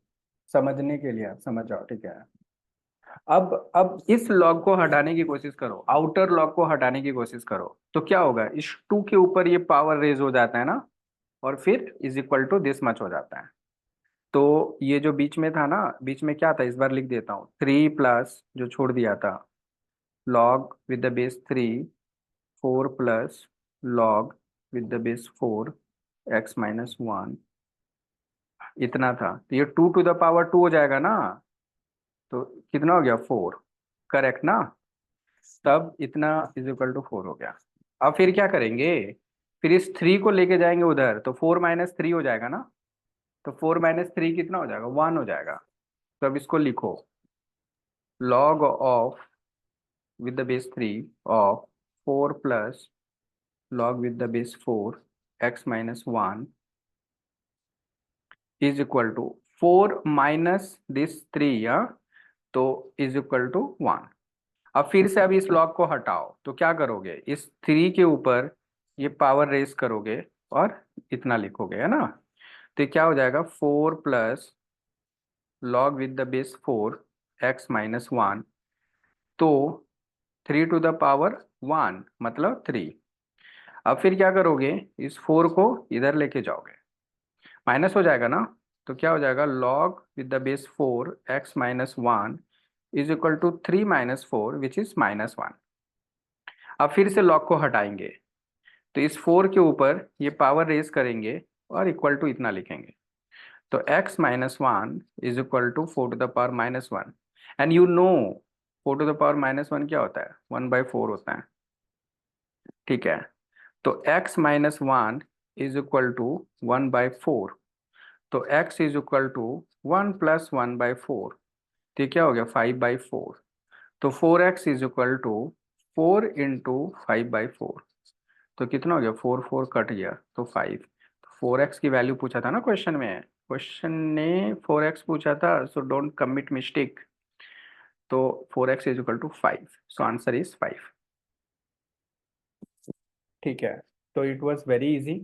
समझने के लिए, आप समझ जाओ. ठीक है, अब इस लॉग को हटाने की कोशिश करो, आउटर लॉग को हटाने की कोशिश करो, तो क्या होगा, इस 2 के ऊपर ये पावर रेज हो जाता है ना, और फिर is equal to this much हो जाता है. तो ये जो बीच में था ना, बीच में क्या था, इस बार लिख देता हूँ. 3 प्लस जो छोड़ दिया था, log with the base 3, 4 plus log with the base 4, x - 1, इतना था. तो ये 2 टू द पावर 2 हो जाएगा ना, तो कितना हो गया, 4. करेक्ट ना. तब इतना इज इक्वल टू 4 हो गया. अब फिर क्या करेंगे, फिर इस 3 को लेके जाएंगे उधर, तो 4 - 3 हो जाएगा ना. तो 4 - 3 कितना हो जाएगा, 1 हो जाएगा. तो अब इसको लिखो, log of with the base 3 of 4 plus log with the base 4 x - 1 is equal to 4 minus this 3. तो is equal to 1. अब फिर से, अब इस log को हटाओ तो क्या करोगे, इस 3 के ऊपर ये पावर रेस करोगे और इतना लिखोगे, है ना. तो क्या हो जाएगा, 4 plus log with the base 4 x minus 1, तो 3 to the power 1 मतलब 3। अब फिर क्या करोगे, इस 4 को इधर लेके जाओगे, माइनस हो जाएगा ना, तो क्या हो जाएगा, log with the base 4 x minus 1 is equal to 3 minus 4 which is minus 1। अब फिर से log को हटाएंगे, तो इस 4 के ऊपर ये पावर रेज करेंगे और इक्वल टू इतना लिखेंगे, तो x minus 1 is equal to 4 to the power minus 1। And you know 4 to the power minus 1 क्या होता है, 1/4 होता है, ठीक है। तो x minus 1 is equal to 1/4, तो x is equal to 1 plus 1/4, तो ये क्या हो गया 5/4। तो 4x is equal to 4 into 5/4, तो कितना हो गया, 4 4 कट गया तो 5। 4x की वैल्यू पूछा था ना क्वेश्चन में, क्वेश्चन ने 4x पूछा था, सो डोंट कमिट मिस्टेक। तो 4x is equal to 5, so answer is 5, ठीक है। तो it was very easy,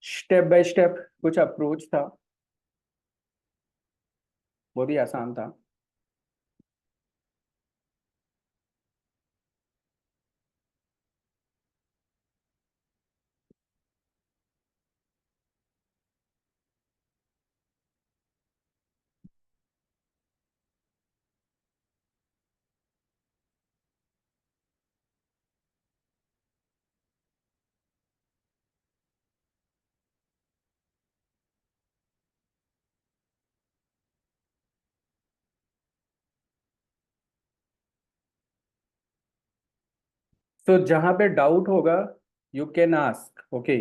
step by step कुछ अप्रोच था, बहुत ही आसान था। तो जहां पे डाउट होगा you can ask, okay.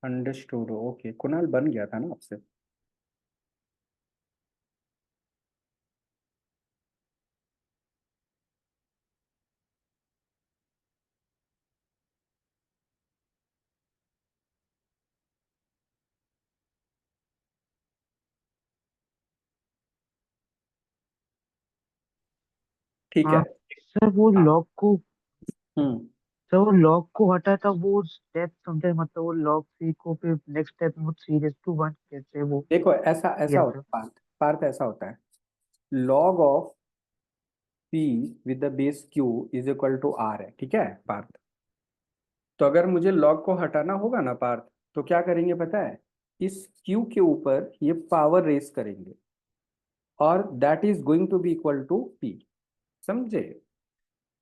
Understood, okay. Kunal बन गया था ना आपसे। ठीक है। हाँ सर, वो हाँ। लॉक को हम्म। सर वो लॉक को हटा था, वो स्टेप समझे, मतलब वो लॉक सी को फिर नेक्स्ट स्टेप में 3:1 कैसे वो देखो ऐसा ऐसा किया होता था। है पार्थ, पार्थ ऐसा होता है, log of p with the base q is equal to r है, ठीक है पार्थ। तो अगर मुझे log को हटाना होगा ना पार्थ, तो क्या करेंगे पता है, इस q के ऊपर ये पावर रेस करेंगे और that is going to be equal to p, समझे।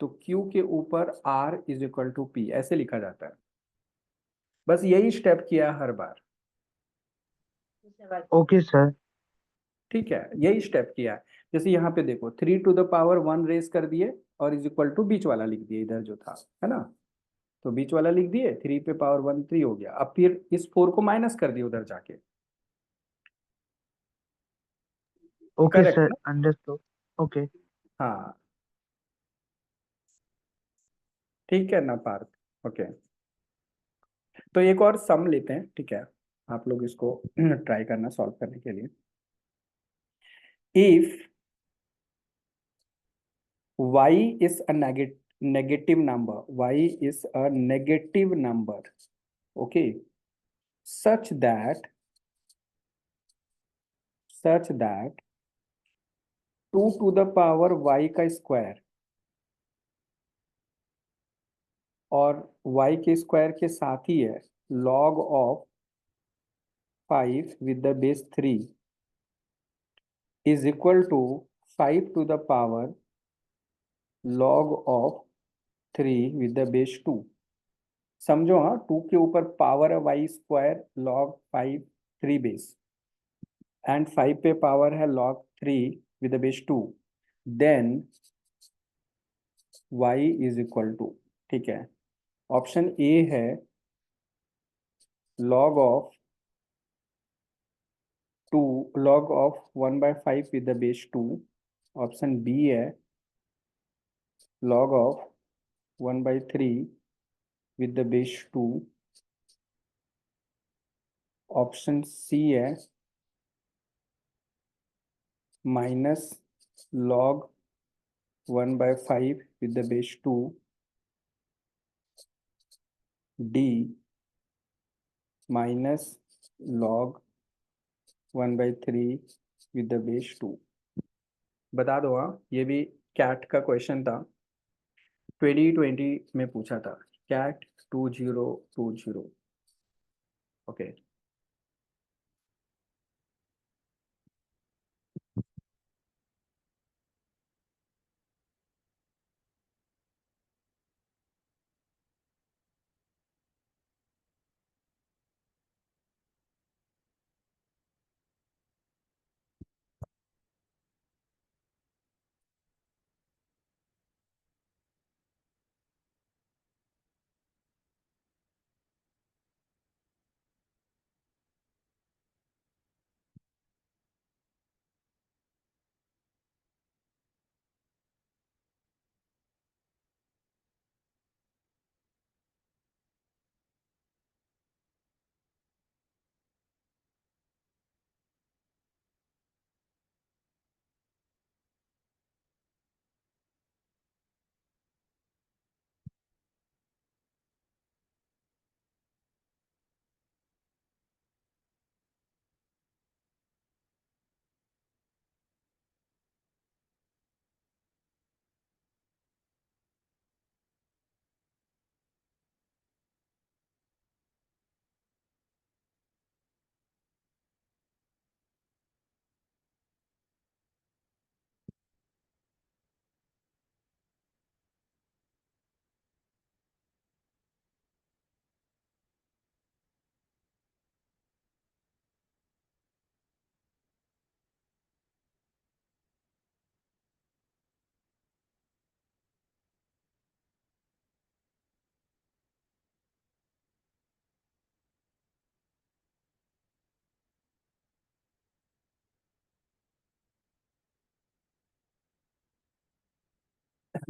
तो q के ऊपर r is equal to p ऐसे लिखा जाता है, बस यही स्टेप किया हर बार, ओके सर। ठीक है, यही स्टेप किया है। जैसे यहाँ पे देखो 3 टू द पावर 1 रेस कर दिए और इज इक्वल टू बीच वाला लिख दिए इधर जो था, है ना। तो बीच वाला लिख दिए, 3 पे पावर 1 3 हो गया। अब फिर इस 4 को माइनस कर दिए उधर जाके, ओके करेक्ट सर, ना। अंडरस्टूड। ओके। हाँ, ठीक है ना पार्थ, ओके। तो एक और सम लेते हैं, ठीक है, आप लोग इसको ट्राई करना सॉल्व करने के लिए। If y is a negative number, y is a negative number, okay, such that 2 to the power y का स्क्वायर और y के स्क्वायर के साथ ही है log of 5 with the base 3 is equal to 5 to the power log of 3 with the base 2। समझो, हाँ, 2 के ऊपर पावर है y square log 5 3 base, and 5 पे पावर है log 3 with the base 2, then y is equal to, ठीक है। Option a है log of 2 log of 1/5 with the base 2। Option b है log of 1/3 with the base 2। Option c है minus log 1/5 with the base 2, D minus log 1/3 with the base 2। बता दो, हाँ, ये भी कैट का क्वेश्चन था, 2020 में पूछा था, CAT 2020। Okay,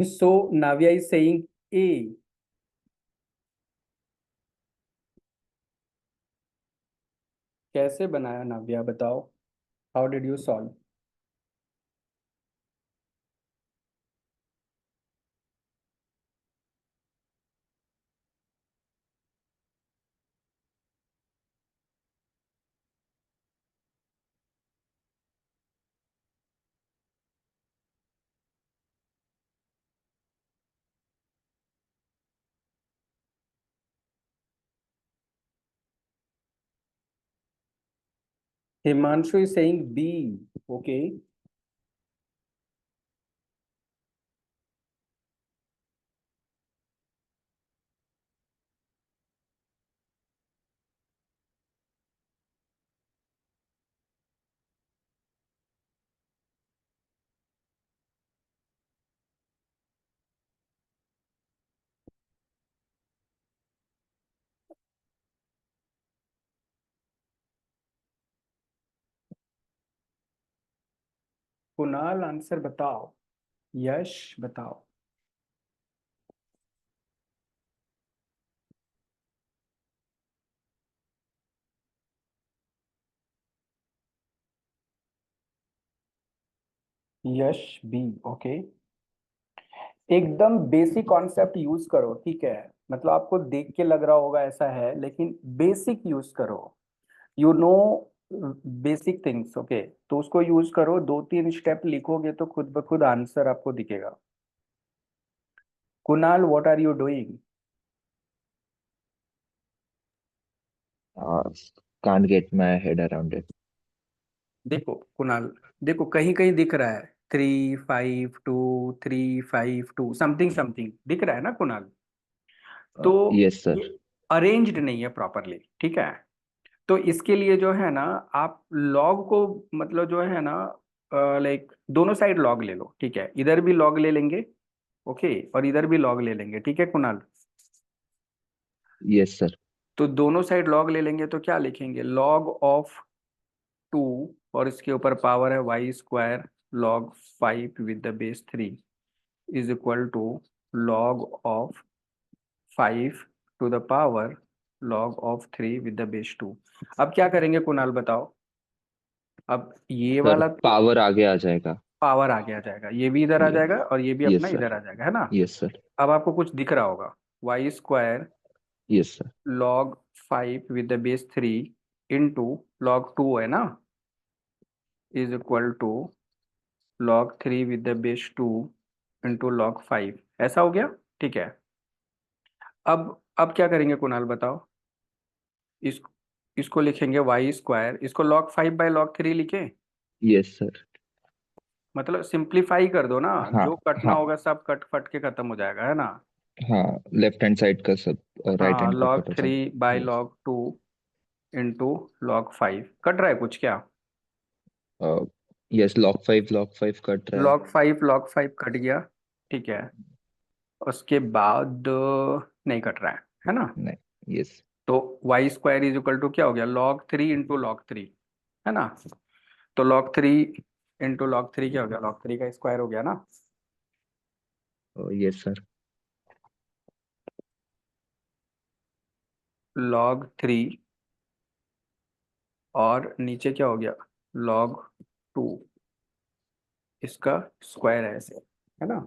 so Navya is saying A. कैसे बनाया नाविया, बताओ, how did you solve? Himanshu is saying B. Okay, Kunal answer बताओ, यश बताओ। यश बी। ओके, एकदम बेसिक कॉन्सेप्ट यूज करो, ठीक है? मतलब आपको देख के लग रहा होगा ऐसा है, लेकिन बेसिक यूज करो, you know, basic things. Okay, तो उसको यूज करो, 2-3 स्टेप लिखोगे तो खुद ब खुद आंसर आपको दिखेगा। Kunal, what are you doing? Can't get my head around it. देखो कुणाल, देखो कहीं कहीं दिख रहा है 3-5-2, 3-5-2 समथिंग समथिंग दिख रहा है ना कुणाल? तो Yes, sir. ये अरेंज्ड नहीं है प्रॉपरली, ठीक है? तो इसके लिए जो है ना, आप लॉग को, मतलब जो है ना, लाइक दोनों साइड लॉग ले लो, ठीक है? इधर भी लॉग ले लेंगे, ओके, और इधर भी लॉग ले लेंगे, ठीक है कुणाल? Yes, sir. तो दोनों साइड लॉग ले लेंगे तो क्या लिखेंगे, लॉग ऑफ 2, और इसके ऊपर पावर है y² log 5 with the base 3 is equal to log of 5 to the power log of 3 with the base 2। अब क्या करेंगे कुणाल बताओ। अब ये सर वाला तो पावर आगे आ जाएगा। पावर आगे आ जाएगा, ये भी इधर आ यस। जाएगा और ये भी अपना यस इधर सर। आ जाएगा, है ना। Yes sir. अब आपको कुछ दिख रहा होगा, y square yes sir. Log 5 with the base 3 into log 2 है ना, is equal to log 3 with the base 2 into log 5, ऐसा हो गया। ठीक है। अब क्या करेंगे कुणाल बताओ। इस इसको लिखेंगे वाई स्क्वायर, इसको log 5 बाय log 3 लिखें। Yes sir. मतलब सिंप्लीफाई कर दो ना, हाँ। जो कटना हाँ। होगा सब कट फट के खत्म हो जाएगा, है ना। हाँ, लेफ्ट हैंड साइड का सब राइट हाँ हैंड का log कट हो 3 बाय जाएगा। log 2 इंटू log 5, कट रहा है कुछ क्या। यस, लॉग 5 कट रहा है। log 5 कट गया। ठीक है। उसके बाद नहीं कट रहा है ना। नहीं। यस। तो y square is equal to क्या हो गया, log 3 इंटू log 3, है ना। तो log 3 इंटू log 3 क्या हो गया, log 3 का स्क्वायर हो गया ना। Yes sir. log 3 और नीचे क्या हो गया, log 2, इसका स्क्वायर है ऐसे, है ना।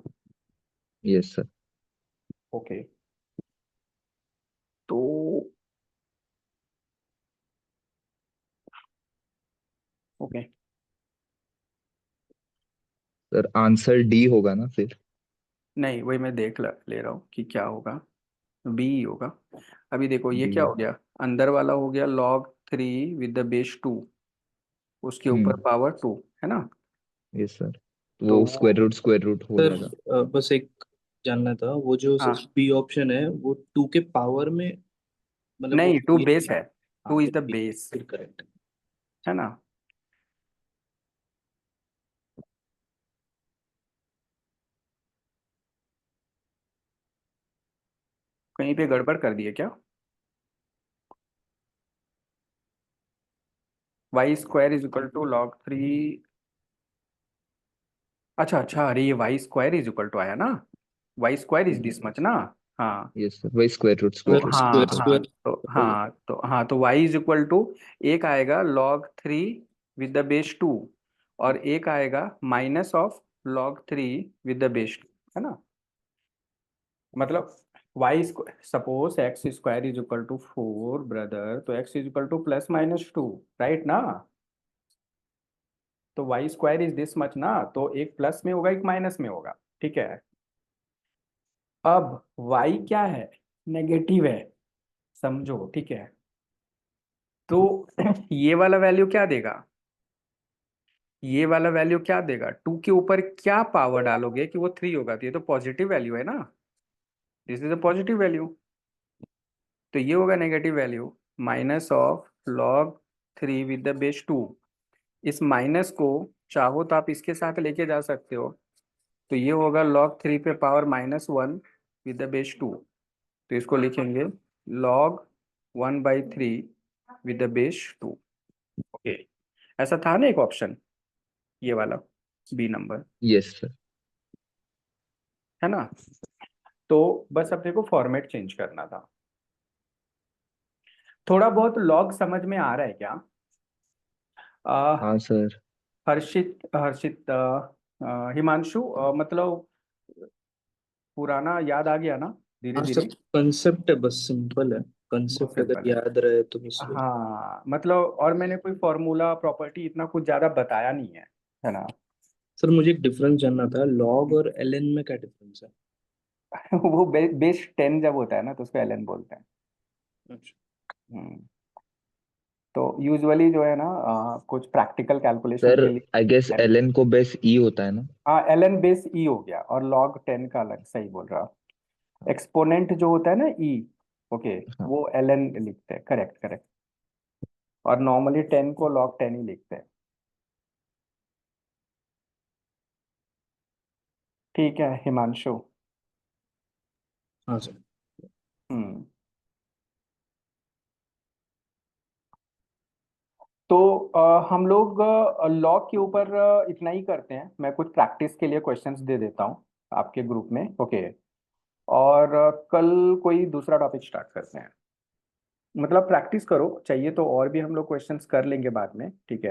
Yes sir. ओके। तो ओके, सर आंसर डी होगा ना फिर? नहीं वही मैं ले रहा हूँ कि क्या होगा, बी होगा। अभी देखो ये डी। क्या हो गया, अंदर वाला हो गया log 3 विद द बेस 2, उसके ऊपर हम्म। पावर 2, है ना। Yes sir. तो वो स्क्वायर रूट हो सर जाएगा। बस एक जानना था, वो जो हाँ, बी ऑप्शन है वो 2 के पावर में, मतलब नहीं वो 2 ये। बेस है, हाँ 2 तो इज द बेस, फिर करेक्ट। है ना। कहीं पे गड़बड़ कर दिए क्या। Y square is equal to log 3, अच्छा अच्छा, अरे ये y square is equal to आया ना, y square is this much ना। हाँ यस सर, वही तो स्क्वायर रूट हाँ स्क्वायर स्क्वायर रूट। हाँ स्क्वायर तो हो गया। वाई इज इक्वल टू, एक आएगा log 3 विद द बेस 2 और एक आएगा minus of log 3 with the base 2, है ना। मतलब why suppose x square is equal to 4 brother, तो x is equal to +-2, right ना। तो y square is this much ना, तो एक प्लस में होगा एक माइनस में होगा। ठीक है। अब वाई क्या है, नेगेटिव है, समझो। ठीक है। तो ये वाला वैल्यू क्या देगा, ये वाला वैल्यू क्या देगा, 2 के ऊपर क्या पावर डालोगे कि वो 3 होगा, तो ये तो पॉजिटिव वैल्यू है ना, this is a positive value. तो ये होगा negative value, minus of log 3 with the base 2। इस माइनस को चाहो तो आप इसके साथ लेके जा सकते हो, तो ये होगा log 3 पे पावर -1 विद द बेस 2। तो इसको लिखेंगे log 1/3 with the base 2। Okay, ऐसा था ना एक ऑप्शन, ये वाला बी नंबर, यस सर। है ना। तो बस अपने को फॉर्मेट चेंज करना था। थोड़ा बहुत लॉग समझ में आ रहा है क्या। आ, हाँ सर। हिमांशु, मतलब पुराना याद आ गया ना धीरे हाँ धीरे। सब कंसेप्ट है, बस सिंपल है। बहुत कंसेप्ट अगर सिंपल है। याद रहे तो बस वही। हाँ मतलब, और मैंने कोई फॉर्मूला प्रॉपर्टी इतना कुछ ज्यादा बताया नहीं है ना। सर मुझे एक डिफरेंस जानना था, लॉग और एलएन में क्या डिफरेंस है? वो बेस 10 जब होता है ना तो उसको एलएन बोलते हैं। अच्छा। हम्म, तो यूजुअली जो है ना, कुछ प्रैक्टिकल कैलकुलेशन सर के लिए आई गेस एलएन को बेस ई होता है ना? हाँ एलएन बेस ई हो गया, और log 10 का अलग, सही बोल रहा। एक्सपोनेंट जो होता है ना ई, ओके, हाँ। वो एलएन लिखते हैं, करेक्ट करेक्ट। और नॉर्मली 10 को log 10 ही लिखते हैं। ठीक है हिमांशु। हाँ सर। हम्म, तो हम लोग लॉग के ऊपर इतना ही करते हैं, मैं कुछ प्रैक्टिस के लिए क्वेश्चंस दे देता हूँ आपके ग्रुप में, ओके। और कल कोई दूसरा टॉपिक स्टार्ट करते हैं। मतलब प्रैक्टिस करो, चाहिए तो और भी हम लोग क्वेश्चंस कर लेंगे बाद में, ठीक है।